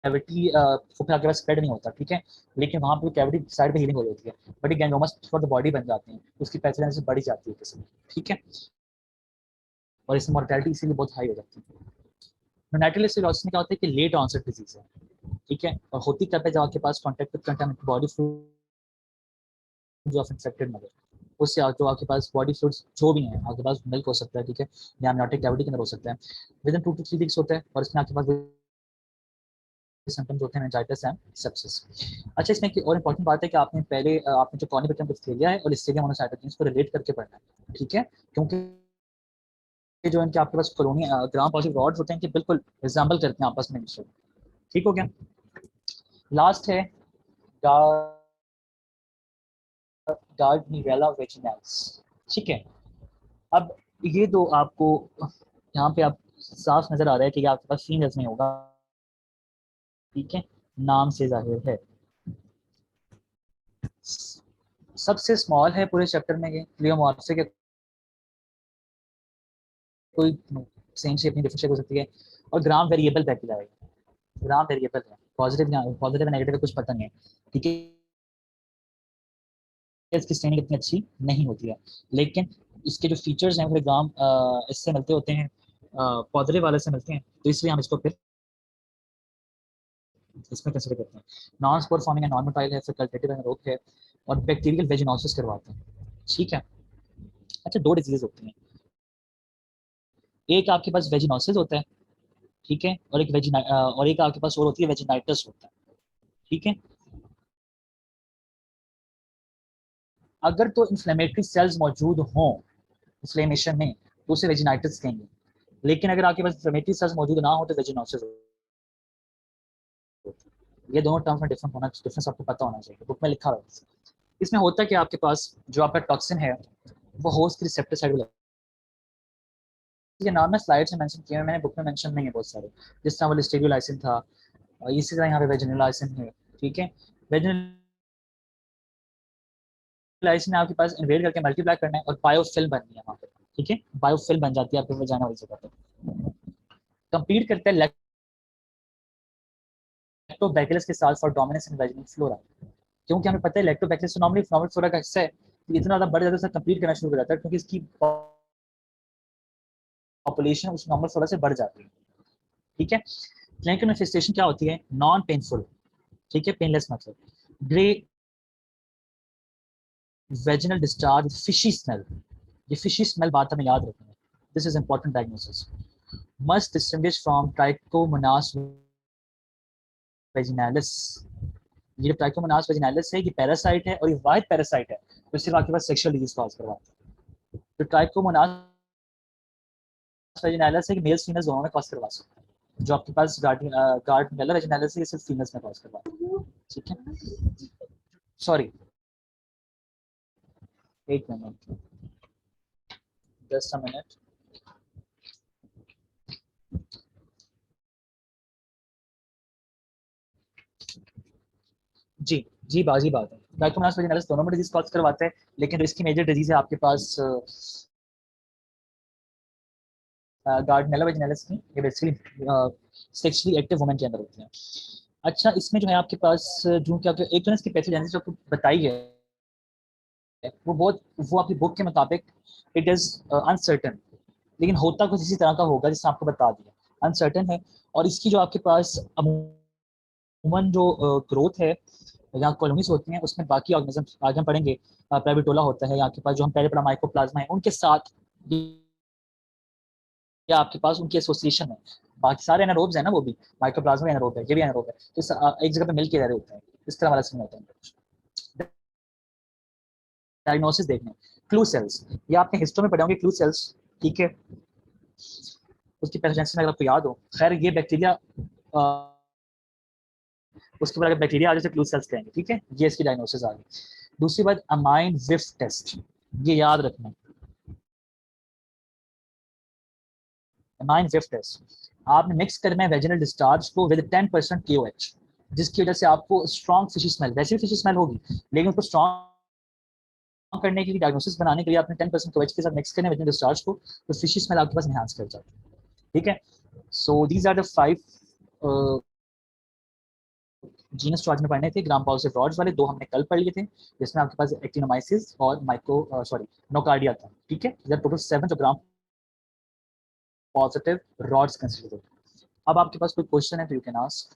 कैविटी फिर आपके पास स्प्रेड नहीं होता, ठीक है, लेकिन वहाँ पे कैविटी साइड पे हीलिंग हो जाती है, बट ये गैंग्रोमस फॉर द बॉडी बन जाते हैं, उसकी पैथोजेनेसिस बढ़ जाती है किसी में, ठीक है, और इसमें मोर्टेलिटी इसीलिए बहुत हाई हो जाती है। यूनाइटेड सिरोसिस में क्या होता है कि लेट ऑनसेट डिजीज है, ठीक है, और होती कब है जब आपके पास contact with contaminated body fluid of infected mother, उससे जो आपके पास बॉडी फ्लूइड्स जो भी हैं आपके पास मिल्क हो सकता है, ठीक है, या amniotic कैविटी के अंदर हो सकता है, विद इन 2 to 3 वीक्स होता है, और इसमें आपके पास सिम्टम्स होते हैं मेनिंजाइटिस एंड सेप्सिस। अच्छा, इसमें एक और इम्पोर्टेंट बात है कि आपने पहले आपने जो कॉनिबेक्टरम डिप्थीरिया है और लिस्टेरिया मोनोसाइटोजेंस को रिलेट करके पढ़ना है, ठीक है, क्योंकि जो इनके आपके पास कॉलोनी ग्राम पॉजिटिव रॉड्स होते हैं कि बिल्कुल रिजेंबल करते हैं आपस में, ठीक हो गया। लास्ट है गार्डनिवेला वेजिनैलिस, ठीक है। अब ये दो आपको यहाँ पे आप साफ नजर आ रहा है कि आपके पास फीमेल्स में होगा, ठीक है, नाम से जाहिर है। सबसे स्मॉल है पूरे चैप्टर में, ये प्लियोमॉर्फिक है, कोई सेम शेप नहीं, डिफरेंट शेप हो सकती है, और ग्राम वेरिएबल बैक्टीरिया है, ग्राम वेरिएबल है, पॉजिटिव नेगेटिव का कुछ पता नहीं है, ठीक है, इसकी स्टेनिंग इतनी अच्छी नहीं होती है, लेकिन इसके जो फीचर्स हैं वो ग्राम इससे मिलते होते हैं, पॉजिटिव वाले से मिलते हैं, तो इसलिए हम इसको फिर इसमें कंसिडर करते हैं। Non spore forming non motile है, फिर कल्टेटिव एनारोब है, और बैक्टीरियल वेजिनोसिस करवाते हैं, ठीक है। अच्छा, दो डिजीज होती हैं, एक आपके पास वेजिनोसिस होता है, ठीक है, और और एक आपके पास और होती है वेजिनाइटिस होता है, ठीक है। अगर तो इन्फ्लेमेटरी सेल्स मौजूद हों इन्फ्लेमेशन में तो उसे वेजिनाइटिस कहेंगे, लेकिन अगर आपके पास इन्फ्लेमेटरी सेल्स मौजूद ना हो तो वेजिनोसिस होता है। ये दोनों टर्म्स में डिफरेंस आपको पता होना चाहिए, बुक में लिखा हुआ है। इसमें होता है कि आपके पास जो आपका टॉक्सिन है वो होस्ट के रिसेप्टर साइड पर, ये नाम मैं स्लाइड से मेंशन किया है, मैंने बुक में मेंशन नहीं है बहुत सारे, जिस तरह वो लिस्टेरियोलाइसिन था, और इसी तरह यहाँ पे वेजिनोलाइसिन है, ठीक है। वेजिनोलाइसिन में आपके पास इन्वेड करके मल्टीप्लाई करना है और बायोफिल्म बननी है वहाँ पे, ठीक है, बायोफिल्म बन जाती है आपके वजाना वाली जगह पे, कंपीट करते हैं लैक्टोबैसिलस के साथ for dominance in vaginal flora, क्योंकि हमें पता है लैक्टोबैसिलस नॉर्मली नॉर्मल फ्लोरा का हिस्सा है, तो इतना ज़्यादा बढ़ जाता है उसका कंपीट करना शुरू कर जाता है, क्योंकि इसकी पॉपुलेशन उस नॉर्मल फ्लोरा से बढ़ जाती है, ठीक है। क्लिनिकल मैनिफेस्टेशन क्या होती है, नॉन पेनफुल, ठीक है, पेनलेस मतलब, grey vaginal discharge, fishy smell, ये फिशी स्मेल बात हमें याद रखनी है, this is important diagnosis, must distinguish from trichomonas vaginalis. ये ट्राइकोमोनास वेजिनालिस है, ये पैरासाइट है और ये वाइड पैरासाइट है, तो सिर्फ आपके पास सेक्सुअल डिजीज कॉज करवाता है। तो ट्राइकोमोनास वेजिनालिस है कि मेल्स फीमेल्स दोनों में कॉज करवा सकता है, जो आपके पास गार्डनेला वेजिनालिस है ये सिर्फ फीमेल्स में कॉज करवाता है, ठीक है। सॉरी, एक मिनट, जस्ट अ मिनट, जी जी, बाजी बात है, ट्राइकोमोनास वेजिनालिस दोनों में डिजीज कॉज करवाते हैं, लेकिन जो इसकी मेजर डिजीज है आपके पास गार्डनेला वेजिनालिस की, ये बेसिकली सेक्सुअली एक्टिव वुमेन के अंदर होती है। अच्छा, इसमें जो है आपके पास जो क्या एक तो इसकी पैथोजेनेसिस जो आपको बताई है वो बहुत, वो आपकी बुक के मुताबिक इट इज अनसर्टन, लेकिन होता कुछ इसी तरह का होगा जिसने आपको बता दिया, अनसर्टन है। और इसकी जो आपके पास अमूमन जो ग्रोथ है या कॉलोनीज होती हैं उसमें बाकी ऑर्गेनिज्म आगे हम पढ़ेंगे, प्राइवेटोला होता है, या आपके पास जो हम पहले पढ़ा माइकोप्लाज्मा है उनके साथ, या आपके पास उनकी एसोसिएशन है, बाकी सारे एनारोब्स है ना, वो भी माइक्रोप्लाज्मा एनारोब है, ये भी एनारोब है, तो एक जगह पे मिल के रह रहे होते हैं, इस तरह वाला सीन होता है। डायग्नोसिस देखने, क्लू सेल्स, ये आपने हिस्टो में पढ़े होंगे क्लू सेल्स, ठीक है, उसकी पैथोजेनेसिस में अगर आपको याद हो, खैर ये बैक्टीरिया उसके बाद अगर बैक्टीरिया आ जाए तो क्लू सेल्स कहेंगे, ठीक है, ये इसकी डायग्नोसिस आ गई। दूसरी बात, अमाइन विफ टेस्ट, ये याद रखना, 9 फिफ्थ टेस्ट, आपने मिक्स करना है वेजिनल डिस्चार्ज को विद 10% KOH, जिसकी वजह से आपको स्ट्रॉन्ग फिशी स्मेल, वैसे भी फिशी स्मेल होगी लेकिन उसको स्ट्रॉन्ग करने के लिए, डायग्नोसिस बनाने के लिए आपने 10% KOH के साथ मिक्स करना है वेजिनल डिस्चार्ज को, तो फिशी स्मेल आपके पास एनहांस कर जाती है। ठीक है, so these are the 5 genus जो आज में पढ़ने थे ग्राम पॉजिटिव रॉड्स वाले, 2 हमने कल पढ़ लिए थे, जिसमें आपके पास एक्टिनोमाइसिस और नोकार्डिया था। ठीक है, टोटल 7 जो ग्राम पॉजिटिव रॉड्स कंसीडर होते हैं। अब आपके पास कोई क्वेश्चन है तो यू कैन आस्क।